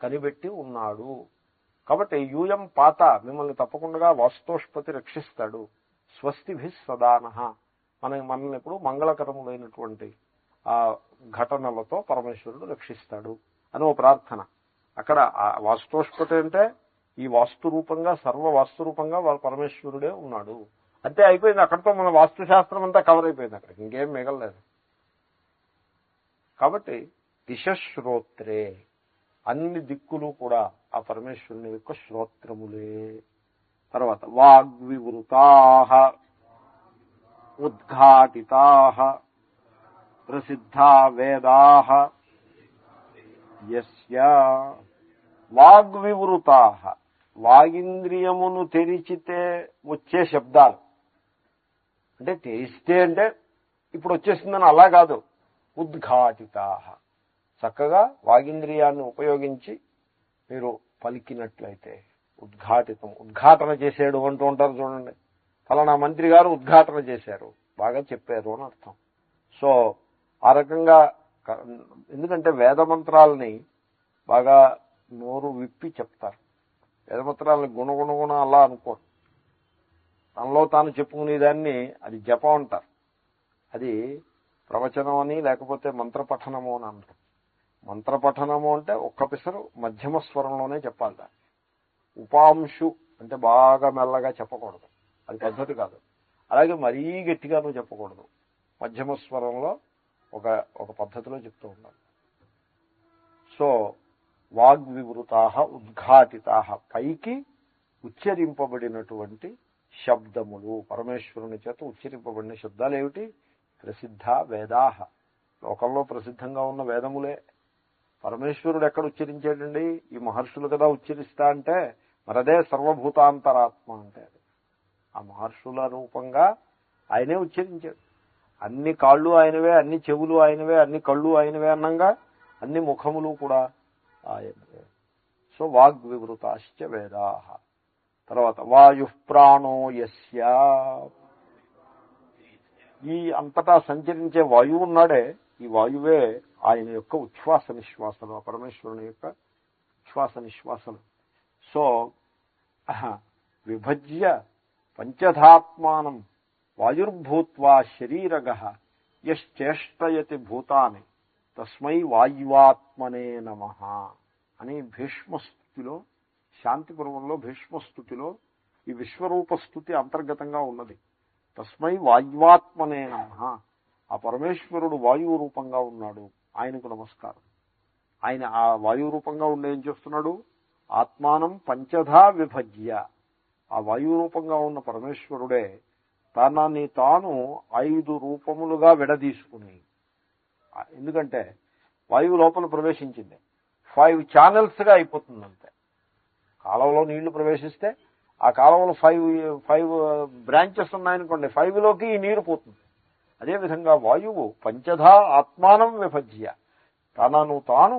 కనిపెట్టి ఉన్నాడు. కాబట్టి యూయం పాత, మిమ్మల్ని తప్పకుండా వాస్తోష్పతి రక్షిస్తాడు. స్వస్తిభిః సదానః, మనల్ని ఎప్పుడు మంగళకరములైనటువంటి ఆ ఘటనలతో పరమేశ్వరుడు రక్షిస్తాడు అని ఓ ప్రార్థన. అక్కడ వాస్తోష్పతి అంటే ఈ వాస్తు రూపంగా, సర్వ వాస్తు రూపంగా పరమేశ్వరుడే ఉన్నాడు. అంతే, అయిపోయింది. అక్కడితో మన వాస్తుశాస్త్రం అంతా కవర్ అయిపోయింది. అక్కడికి ఇంకేం మిగలలేదు. కాబట్టి దిశశ్రోత్రే, అన్ని దిక్కులు కూడా ఆ పరమేశ్వరుని యొక్క శ్రోత్రములే. తర్వాత వాగ్వివృతాః ఉద్ఘాటితాః ప్రసిద్ధా వేదాః యస్య. వాగ్వివృతాః, వాగింద్రియమును తెరిచితే వచ్చే శబ్దాలు. అంటే తెరిస్తే అంటే ఇప్పుడు వచ్చేస్తుందని అలా కాదు. ఉద్ఘాటితాః, చక్కగా వాగింద్రియాన్ని ఉపయోగించి మీరు పలికినట్లయితే. ఉద్ఘాటితం, ఉద్ఘాటన చేసాడు అంటూ ఉంటారు చూడండి. ఫలానా మంత్రి గారు ఉద్ఘాటన చేశారు, బాగా చెప్పారు అని అర్థం. సో ఆ రకంగా, ఎందుకంటే వేదమంత్రాలని బాగా నోరు విప్పి చెప్తారు. వేదమంత్రాలని గుణగుణగుణ అలా అనుకోరు. తనలో తాను చెప్పుకునేదాన్ని అది జపం అంటారు. అది ప్రవచనం అని, లేకపోతే మంత్రపఠనము అని అంటారు. మంత్రపఠనము అంటే ఒక్క పిసరు మధ్యమ స్వరంలోనే చెప్పాలి. దాన్ని ఉపాంశు అంటే బాగా మెల్లగా చెప్పకూడదు, అది పద్ధతి కాదు. అలాగే మరీ గట్టిగానూ చెప్పకూడదు. మధ్యమ స్వరంలో ఒక పద్ధతిలో చెప్తూ ఉండాలి. సో వాగ్వివృతాః ఉద్ఘాటితాః, పైకి ఉచ్చరింపబడినటువంటి శబ్దములు, పరమేశ్వరుని చేత ఉచ్చరింపబడిన శబ్దాలు ఏమిటి? ప్రసిద్ధ వేదాః, లోకంలో ప్రసిద్ధంగా ఉన్న వేదములే. పరమేశ్వరుడు ఎక్కడ ఉచ్చరించాడండి? ఈ మహర్షులు కదా ఉచ్చరిస్తా అంటే, మరదే సర్వభూతాంతరాత్మ అంటే ఆ మహర్షుల రూపంగా ఆయనే ఉచ్చరించాడు. అన్ని కాళ్ళు ఆయనవే, అన్ని చెవులు ఆయనవే, అన్ని కళ్ళు ఆయనవే అన్నంగా అన్ని ముఖములు కూడా ఆయనవే. సో వాగ్వివృతాశ్చ వేదాః. తర్వాత వాయుః ప్రాణో యస్య, ఈ అంతటా సంచరించే వాయువు ఉన్నాడే, ఈ వాయువే ఆయన యొక్క ఉచ్ఛ్వాస నిశ్వాసలు, ఆ పరమేశ్వరుని యొక్క ఉచ్ఛ్వాస నిశ్వాసలు. సో విభజ్య పంచధాత్మానం వాయుర్భూత్వా శరీరగః యశ్చేష్టయతి భూతాని తస్మై వాయువాత్మనే నమః అని భీష్మస్తుతిలో శాంతి పర్వంలో భీష్మస్తుతిలో ఈ విశ్వరూప స్థుతి అంతర్గతంగా ఉన్నది. తస్మై వాయువాత్మనే నమః. ఆ పరమేశ్వరుడు వాయువు రూపంగా ఉన్నాడు, ఆయనకు నమస్కారం. ఆయన ఆ వాయువు రూపంగా ఉండి ఏం చేస్తున్నాడు? ఆత్మానం పంచధా విభజ్య. ఆ వాయువు రూపంగా ఉన్న పరమేశ్వరుడే తనని తాను 5 రూపములుగా విడదీసుకుని, ఎందుకంటే వాయువు లోపల ప్రవేశించింది 5 ఛానల్స్గా అయిపోతుంది అంతే. కాలంలో నీళ్లు ప్రవేశిస్తే ఆ కాలంలో 5 బ్రాంచెస్ ఉన్నాయనుకోండి, 5లోకి ఈ నీరు పోతుంది. అదేవిధంగా వాయువు పంచధా ఆత్మానం విభజ్య, తనను తాను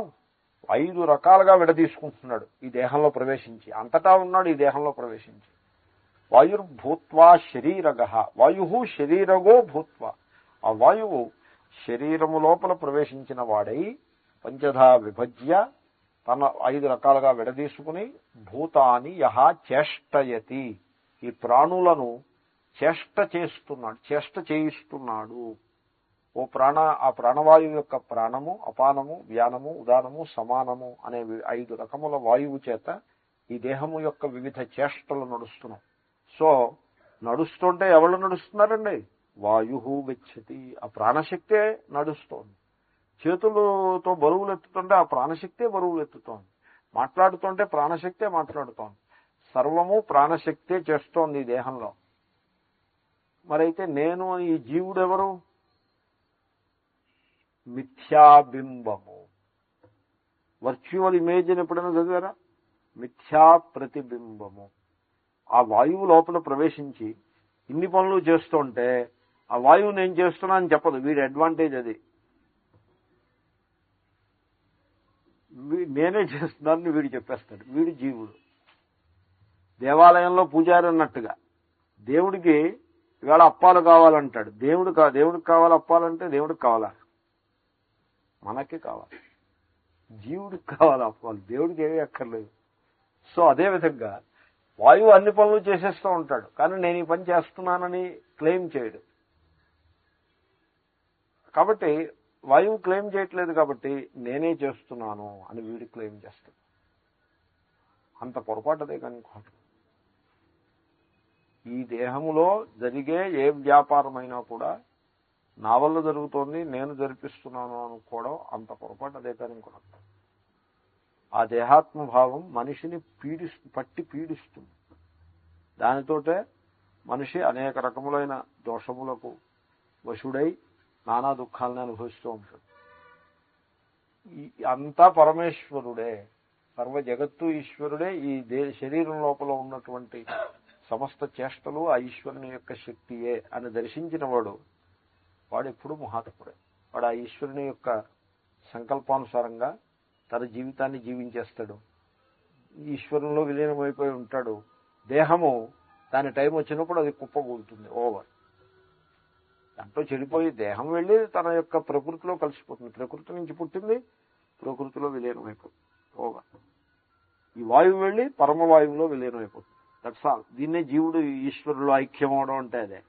5 రకాలుగా విడదీసుకుంటున్నాడు ఈ దేహంలో ప్రవేశించి. అంతటా ఉన్నాడు ఈ దేహంలో ప్రవేశించి. వాయుర్భూత్వా శరీరగః, వాయు శరీరగో భూత్వా. ఆ వాయువు శరీరము లోపల ప్రవేశించిన వాడై పంచధా విభజ్య, తన 5 రకాలుగా విడదీసుకుని భూతాని యహ చేష్టయతి, ఈ ప్రాణులను చేష్ట చేస్తున్నాడు, చేష్ట చేయిస్తున్నాడు. ఓ ఆ ప్రాణవాయువు యొక్క ప్రాణము, అపానము, వ్యానము, ఉదానము, సమానము అనే 5 రకముల వాయువు చేత ఈ దేహము యొక్క వివిధ చేష్టలు నడుస్తున్నాయి. సో నడుస్తుంటే ఎవరు నడుస్తున్నారండి? వాయు గచ్చతి, ఆ ప్రాణశక్తే నడుస్తోంది. చేతులతో బరువులు ఎత్తుతుంటే ఆ ప్రాణశక్తే బరువులు ఎత్తుతోంది. మాట్లాడుతుంటే ప్రాణశక్తే మాట్లాడుతోంది. సర్వము ప్రాణశక్తే చేస్తోంది ఈ దేహంలో. మరైతే నేను ఈ జీవుడు ఎవరు? మిథ్యాబింబము. వర్చువల్ ఇమేజ్ అని ఎప్పుడైనా చదివారా? మిథ్యా ప్రతిబింబము. ఆ వాయువు లోపల ప్రవేశించి ఇన్ని పనులు చేస్తుంటే ఆ వాయువు నేను చేస్తున్నా అని చెప్పదు. వీడి అడ్వాంటేజ్ అది. నేనే చేస్తున్నానని వీడు చెప్పేస్తాడు. వీడు జీవుడు. దేవాలయంలో పూజారి అన్నట్టుగా దేవుడికి ఇవాళ అప్పాలు కావాలంటాడు. దేవుడికి కావాలి అప్పాలంటే దేవుడికి కావాలా? మనకి కావాలి. జీవుడికి కావాలి అప్పాలు, దేవుడికి ఏమీ అక్కర్లేదు. సో అదేవిధంగా వాయువు అన్ని పనులు చేసేస్తూ ఉంటాడు, కానీ నేను ఈ పని చేస్తున్నానని క్లెయిమ్ చేయడు. కాబట్టి వాయువు క్లెయిమ్ చేయట్లేదు, కాబట్టి నేనే చేస్తున్నాను అని వీడు క్లెయిమ్ చేస్తాడు. అంత పొరపాటు అదే కానీ ఇంకోటి. ఈ దేహములో జరిగే ఏ వ్యాపారమైనా కూడా నా వల్ల జరుగుతోంది, నేను జరిపిస్తున్నాను అనుకోవడం అంత పొరపాటు అదే కానీ ఇంకోటి. ఆ దేహాత్మభావం మనిషిని పట్టి పీడిస్తుంది. దానితోటే మనిషి అనేక రకములైన దోషములకు వశుడై నానా దుఃఖాలను అనుభవిస్తూ ఉంటాడు. అంతా పరమేశ్వరుడే, సర్వ జగత్తు ఈశ్వరుడే. ఈ శరీరం లోపల ఉన్నటువంటి సమస్త చేష్టలు ఆ ఈశ్వరుని యొక్క శక్తియే అని దర్శించిన వాడు ఎప్పుడు మహాత్ముడే. వాడు ఆ ఈశ్వరుని యొక్క సంకల్పానుసారంగా తన జీవితాన్ని జీవించేస్తాడు. ఈశ్వరంలో విలీనమైపోయి ఉంటాడు. దేహము దాని టైం వచ్చినప్పుడు అది కుప్పకూలుతుంది, ఓవర్. దాంట్లో చెడిపోయి దేహం వెళ్ళి తన యొక్క ప్రకృతిలో కలిసిపోతుంది. ప్రకృతి నుంచి పుట్టింది, ప్రకృతిలో విలీనమైపోతుంది, ఓవర్. ఈ వాయువు వెళ్ళి పరమవాయువులో విలీనమైపోతుంది. That's all. దీన్నే జీవుడు ఈశ్వరులో ఐక్యం అవడం అంటే అదే.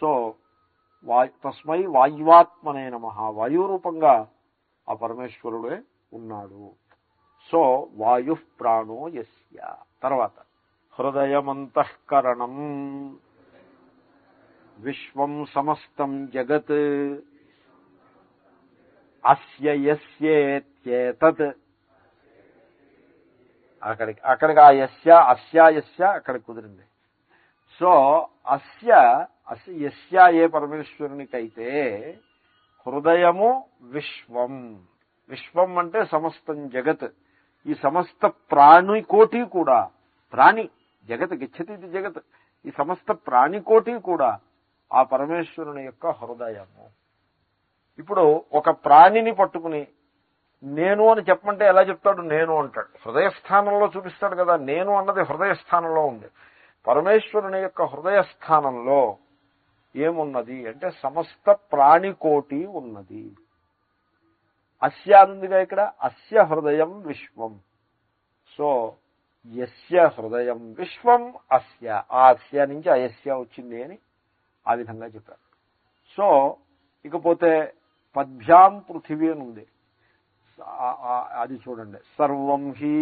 సో తస్మై వాయువాత్మనే నమః. వాయు రూపంగా ఆ పరమేశ్వరుడే ఉన్నాడు. సో వాయు ప్రాణో యస్య. తర్వాత హృదయమంతఃకరణం విశ్వం సమస్తం జగత్ అస్య యస్యేత్యేతత్. అక్కడికి ఆ యస్య అస్య అక్కడికి కుదిరింది. సో యస్య ఏ పరమేశ్వరునికైతే హృదయము విశ్వం. విశ్వం అంటే సమస్తం జగత్. ఈ సమస్త ప్రాణికోటి కూడా, ప్రాణి జగత్ గచ్చతి ఇది జగత్, ఈ సమస్త ప్రాణికోటి కూడా ఆ పరమేశ్వరుని యొక్క హృదయము. ఇప్పుడు ఒక ప్రాణిని పట్టుకుని నేను అని చెప్పమంటే ఎలా చెప్తాడు? నేను అంటాడు. హృదయస్థానంలో చూపిస్తాడు కదా. నేను అన్నది హృదయస్థానంలో ఉంది. పరమేశ్వరుని యొక్క హృదయస్థానంలో ఏమున్నది అంటే సమస్త ప్రాణికోటి ఉన్నది. అస్య ఉందిగా ఇక్కడ, అస్య హృదయం విశ్వం. సో యస్య హృదయం విశ్వం అస్య, ఆ అస్య నుంచి అయస్య వచ్చింది అని ఆ విధంగా చెప్పారు. సో ఇకపోతే పద్భ్యాం పృథివీ అని ఉంది. అది చూడండి. సర్వం హి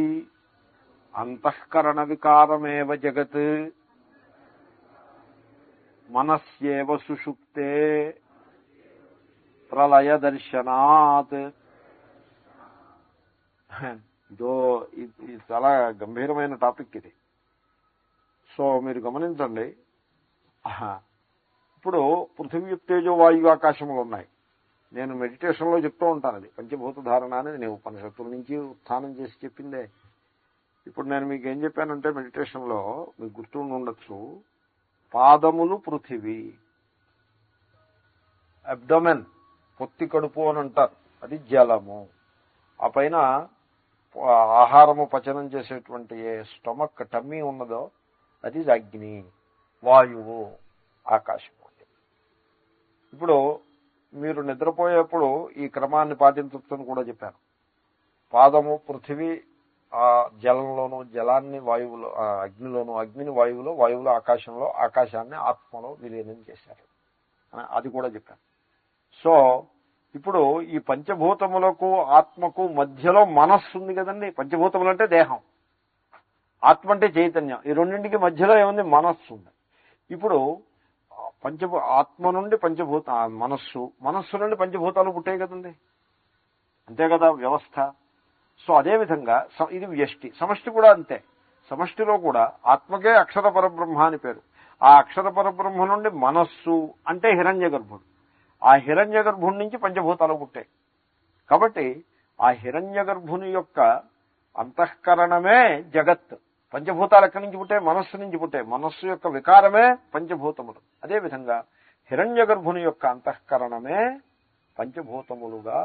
అంతఃకరణ వికారమేవ జగత్ మనస్యేవ సుషుప్తే ప్రళయ దర్శనాత్. ఇది చాలా గంభీరమైన టాపిక్ ఇది. సో మీరు గమనించండి, ఇప్పుడు పృథివీ తేజో వాయు ఆకాశములు ఉన్నాయి. నేను మెడిటేషన్లో చెప్తూ ఉంటాను, అది పంచభూత ధారణ అనేది నేను ఉపనిషత్తుల నుంచి ఉత్థానం చేసి చెప్పిందే. ఇప్పుడు నేను మీకు ఏం చెప్పానంటే మెడిటేషన్లో మీకు గుర్తుండి ఉండొచ్చు, పాదములు పృథివీ, అబ్డోమెన్ పొత్తి కడుపు అని అంటారు, అది జలము. ఆ పైన ఆహారము పచనం చేసేటువంటి ఏ స్టమక్ టమ్మీ ఉన్నదో అది అగ్ని, వాయువు, ఆకాశము. ఇప్పుడు మీరు నిద్రపోయేప్పుడు ఈ క్రమాన్ని పాటించవచ్చని కూడా చెప్పాను. పాదము పృథివీ, ఆ జలంలోను, జలాన్ని వాయువులో, అగ్నిలోను, అగ్నిని వాయువులో, వాయువులో ఆకాశంలో, ఆకాశాన్ని ఆత్మలో విలీనం చేశారు, అది కూడా చెప్పాను. సో ఇప్పుడు ఈ పంచభూతములకు ఆత్మకు మధ్యలో మనస్సు ఉంది కదండి. పంచభూతములు అంటే దేహం, ఆత్మ అంటే చైతన్యం. ఈ రెండింటికి మధ్యలో ఏముంది? మనస్సు ఉంది. ఇప్పుడు ఆత్మ నుండి పంచభూత మనస్సు నుండి పంచభూతాలు పుట్టాయి కదండి, అంతే కదా వ్యవస్థ. సో అదేవిధంగా ఇది వ్యష్టి, సమష్టి కూడా అంతే. సమష్టిలో కూడా ఆత్మకే అక్షర పరబ్రహ్మ అని పేరు. ఆ అక్షర పరబ్రహ్మ నుండి మనస్సు అంటే హిరణ్య గర్భుడు, ఆ హిరణ్య గర్భుడి నుంచి పంచభూతాలు పుట్టాయి. కాబట్టి ఆ హిరణ్య గర్భుని యొక్క అంతఃకరణమే జగత్. పంచభూతాలు ఎక్కడి నుంచి పుట్టాయి? మనస్సు నుంచి పుట్టాయి. మనస్సు యొక్క వికారమే పంచభూతములు. అదేవిధంగా హిరణ్య గర్భుని యొక్క అంతఃకరణమే పంచభూతములుగా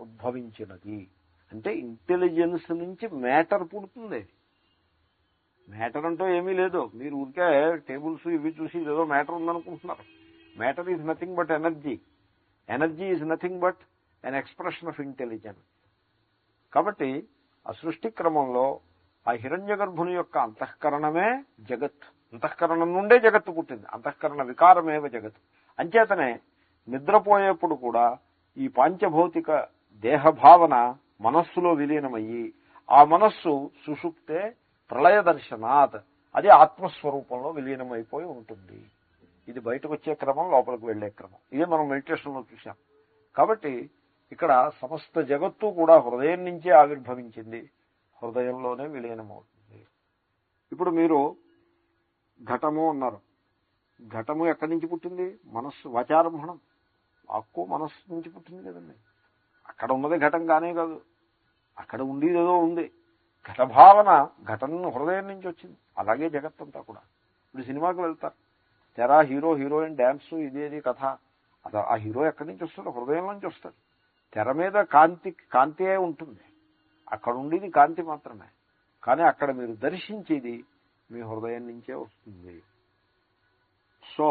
ఉద్భవించినది. అంటే ఇంటెలిజెన్స్ నుంచి మ్యాటర్ పుడుతుంది. మ్యాటర్ అంటూ ఏమీ లేదు. మీరు ఊరికే టేబుల్స్ ఇవి చూసి ఏదో మ్యాటర్ ఉందనుకుంటున్నారు. Matter is nothing but energy. Energy is nothing but an expression of intelligence. కాబట్టి ఆ సృష్టి క్రమంలో ఆ హిరణ్య గర్భుని యొక్క అంతఃకరణమే జగత్. అంతఃకరణం నుండే జగత్తు పుట్టింది. అంతఃకరణ వికారమేవ జగత్. అంచేతనే నిద్రపోయేప్పుడు కూడా ఈ పాంచభౌతిక దేహభావన మనస్సులో విలీనమయ్యి ఆ మనస్సు సుషుప్తే ప్రళయ దర్శనాత్, అది ఆత్మస్వరూపంలో విలీనమైపోయి ఉంటుంది. ఇది బయటకు వచ్చే క్రమం, లోపలికి వెళ్లే క్రమం. ఇదే మనం మెడిటేషన్లో చూసాం. కాబట్టి ఇక్కడ సమస్త జగత్తు కూడా హృదయం నుంచే ఆవిర్భవించింది, హృదయంలోనే విలీనమవుతుంది. ఇప్పుడు మీరు ఘటము అన్నారు. ఘటము ఎక్కడి నుంచి పుట్టింది? మనస్సు, వాచారంభణం. వాక్కు మనస్సు నుంచి పుట్టింది కదండి. అక్కడ ఉన్నది ఘటం కానే కాదు, అక్కడ ఉండేదేదో ఉంది. ఘటభావన ఘటన హృదయం నుంచి వచ్చింది. అలాగే జగత్తంతా కూడా. ఇప్పుడు సినిమాకి వెళ్తారు, తెరా హీరో హీరోయిన్ డ్యాన్సు ఇదేది కథ. అది ఆ హీరో ఎక్కడి నుంచి వస్తాడు? హృదయం నుంచి వస్తాడు. తెర మీద కాంతియే ఉంటుంది, అక్కడ ఉండేది కాంతి మాత్రమే. కానీ అక్కడ మీరు దర్శించేది మీ హృదయం నుంచే వస్తుంది. సో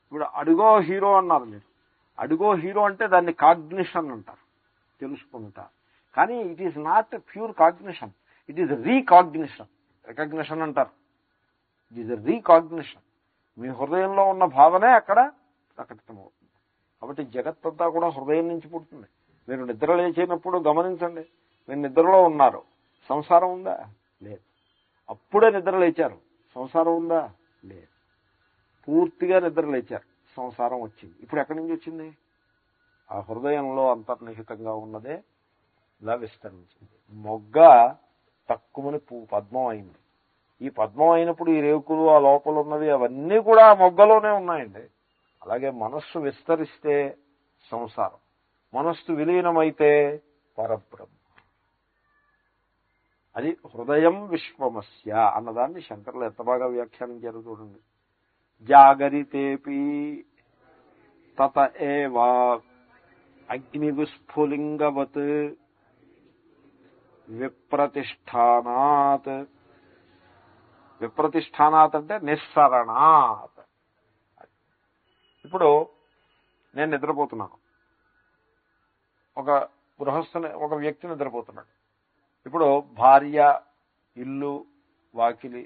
ఇప్పుడు అడుగో హీరో అన్నారు మీరు. అడుగో హీరో అంటే దాన్ని కాగ్నిషన్ అంటారు, తెలుసుకుంటా. కానీ it is not pure cognition, it is recognition. Recognition అంటారు, ఇట్ ఈస్ రీకాగ్నిషన్. మీ హృదయంలో ఉన్న భావనే అక్కడ ప్రకటితమవుతుంది. కాబట్టి జగత్తంతా కూడా హృదయం నుంచి పుడుతుంది. మీరు నిద్ర లేచినప్పుడు గమనించండి, మీరు నిద్రలో ఉన్నారు, సంసారం ఉందా? లేదు. అప్పుడే నిద్ర లేచారు, సంసారం ఉందా? లేదు. పూర్తిగా నిద్ర లేచారు, సంసారం వచ్చింది. ఇప్పుడు ఎక్కడి నుంచి వచ్చింది? ఆ హృదయంలో అంతర్నిహితంగా ఉన్నదే ఇలా విస్తరించింది. మొగ్గ తక్కువని పద్మం అయింది. ఈ పద్మం అయినప్పుడు ఈ రేకులు, ఆ లోపల ఉన్నవి అవన్నీ కూడా ఆ మొగ్గలోనే ఉన్నాయండి. అలాగే మనస్సు విస్తరిస్తే సంసారం, మనస్సు విలీనమైతే పరబ్రహ్మ. అది హృదయం విశ్వమస్య అన్నదాన్ని శంకరులు ఎంత బాగా వ్యాఖ్యానించారు చూడండి. జాగరితేపి తత ఏవ అగ్ని విస్ఫులింగవత్ విప్రతిష్ఠానాత్. విప్రతిష్ఠానాత్ అంటే నిస్సరణాత్. ఇప్పుడు నేను నిద్రపోతున్నాను, ఒక గృహస్థుని, ఒక వ్యక్తి నిద్రపోతున్నాడు. ఇప్పుడు భార్య, ఇల్లు, వాకిలి,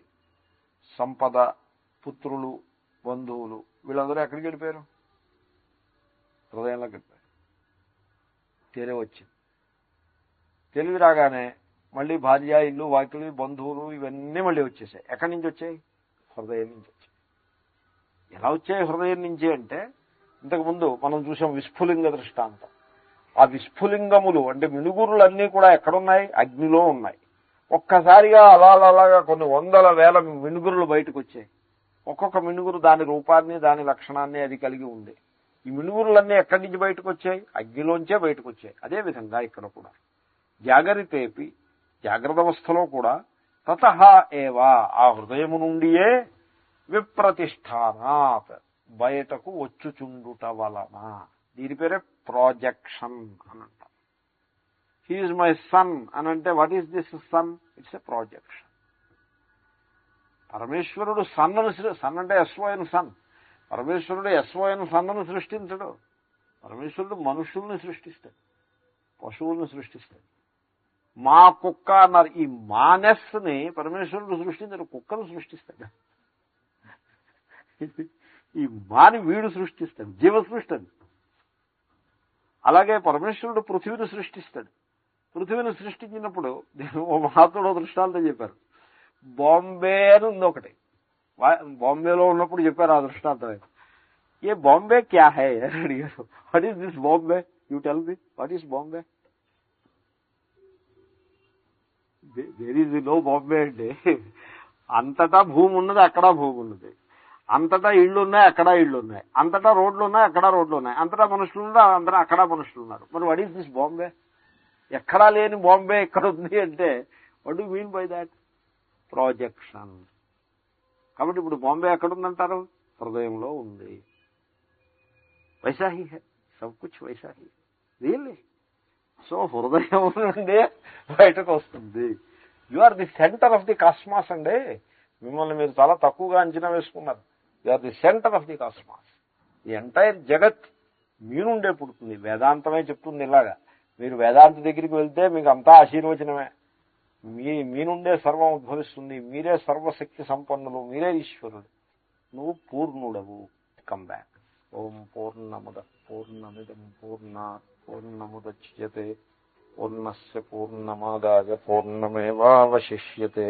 సంపద, పుత్రులు, బంధువులు వీళ్ళందరూ ఎక్కడికి వెళ్ళిపోయారు? హృదయంలోకి వెళ్ళిపోయారు. తెలివి వచ్చింది. తెలివి రాగానే మళ్ళీ భార్య, ఇల్లు, వాకిలి, బంధువులు ఇవన్నీ మళ్ళీ వచ్చేసాయి. ఎక్కడి నుంచి వచ్చాయి? హృదయం నుంచి వచ్చాయి. ఎలా వచ్చాయి హృదయం నుంచి అంటే, ఇంతకుముందు మనం చూసాం విస్ఫులింగ దృష్టాంతం. ఆ విస్ఫులింగములు అంటే మినుగురులన్నీ కూడా ఎక్కడున్నాయి? అగ్నిలో ఉన్నాయి. ఒక్కసారిగా అలాగా కొన్ని వందల వేల మినుగురులు బయటకు వచ్చాయి. ఒక్కొక్క మినుగురు దాని రూపాన్ని, దాని లక్షణాన్ని అది కలిగి ఉంది. ఈ మినుగురులన్నీ ఎక్కడి నుంచి బయటకు వచ్చాయి? అగ్నిలోంచే బయటకు వచ్చాయి. అదేవిధంగా ఇక్కడ కూడా జాగరితేపి, జాగ్రత్త అవస్థలో కూడా తతః ఏవా, ఆ హృదయము నుండియే విప్రతిష్టానాత్, బయటకు వచ్చుచుండుట వలన. దీని పేరే ప్రాజెక్షన్ అని అంటాం. హీఈస్ మై సన్ అని అంటే what is this son? It's a projection. పరమేశ్వరుడు సన్ అంటే ఎస్ఓఎన్ సన్. పరమేశ్వరుడు ఎస్ఓఎన్ సన్ను సృష్టించడు. పరమేశ్వరుడు మనుషుల్ని సృష్టిస్తాడు, పశువుల్ని సృష్టిస్తాడు. మా కుక్క అన్నారు. ఈ మానెస్ ని పరమేశ్వరుడు సృష్టించడు, కుక్కను సృష్టిస్తాడు. ఈ మాని వీడు సృష్టిస్తాడు, జీవ సృష్టి అది. అలాగే పరమేశ్వరుడు పృథివీని సృష్టిస్తాడు. పృథివీని సృష్టించినప్పుడు ఓ మహాత్ముడు దృష్టాంతం చెప్పారు. బాంబే అని ఉంది ఒకటి. బాంబేలో ఉన్నప్పుడు చెప్పారు ఆ దృష్టాంతం. ఏ బాంబే క్యా హై అని అడిగారు. What is this Bombay? You tell me, what is Bombay? There is no Bombay అంటే అంతటా భూమి ఉన్నది, అక్కడ భూమి ఉన్నది. అంతటా ఇళ్ళు ఉన్నాయి, అక్కడ ఇళ్ళు ఉన్నాయి. అంతటా రోడ్లు ఉన్నాయి, అక్కడ రోడ్లు ఉన్నాయి. అంతటా మనుషులు ఉన్నారు, అందరూ అక్కడ మనుషులు ఉన్నారు. మరి వాట్ ఈస్ దిస్ బాంబే? ఎక్కడా లేని బాంబే ఎక్కడ ఉంది అంటే what do mean by that? Projection. కాబట్టి ఇప్పుడు బాంబే ఎక్కడుందంటారు? హృదయంలో ఉంది. వైశాహి హై, సబ్ కుచ్ వైశాహి. రియల్లీ. సో హృదయం నుండే బయటకు వస్తుంది. You are the centre of the cosmos అండి. మిమ్మల్ని మీరు చాలా తక్కువగా అంచనా వేసుకున్నారు. You are the centre of the cosmos. The entire జగత్ మీ నుండే పుడుతుంది. వేదాంతమే చెప్తుంది ఇలాగా. మీరు వేదాంత దగ్గరికి వెళ్తే మీకు అంతా ఆశీర్వచనమే. మీ నుండే సర్వం ఉద్భవిస్తుంది. మీరే సర్వశక్తి సంపన్నులు, మీరే ఈశ్వరుడు. నువ్వు పూర్ణుడవు. Come back. ఓం పూర్ణముద పూర్ణమిదం పూర్ణాత్ పూర్ణముదచ్యతే పూర్ణస్య పూర్ణమాదాయ పూర్ణమేవావశిష్యతే.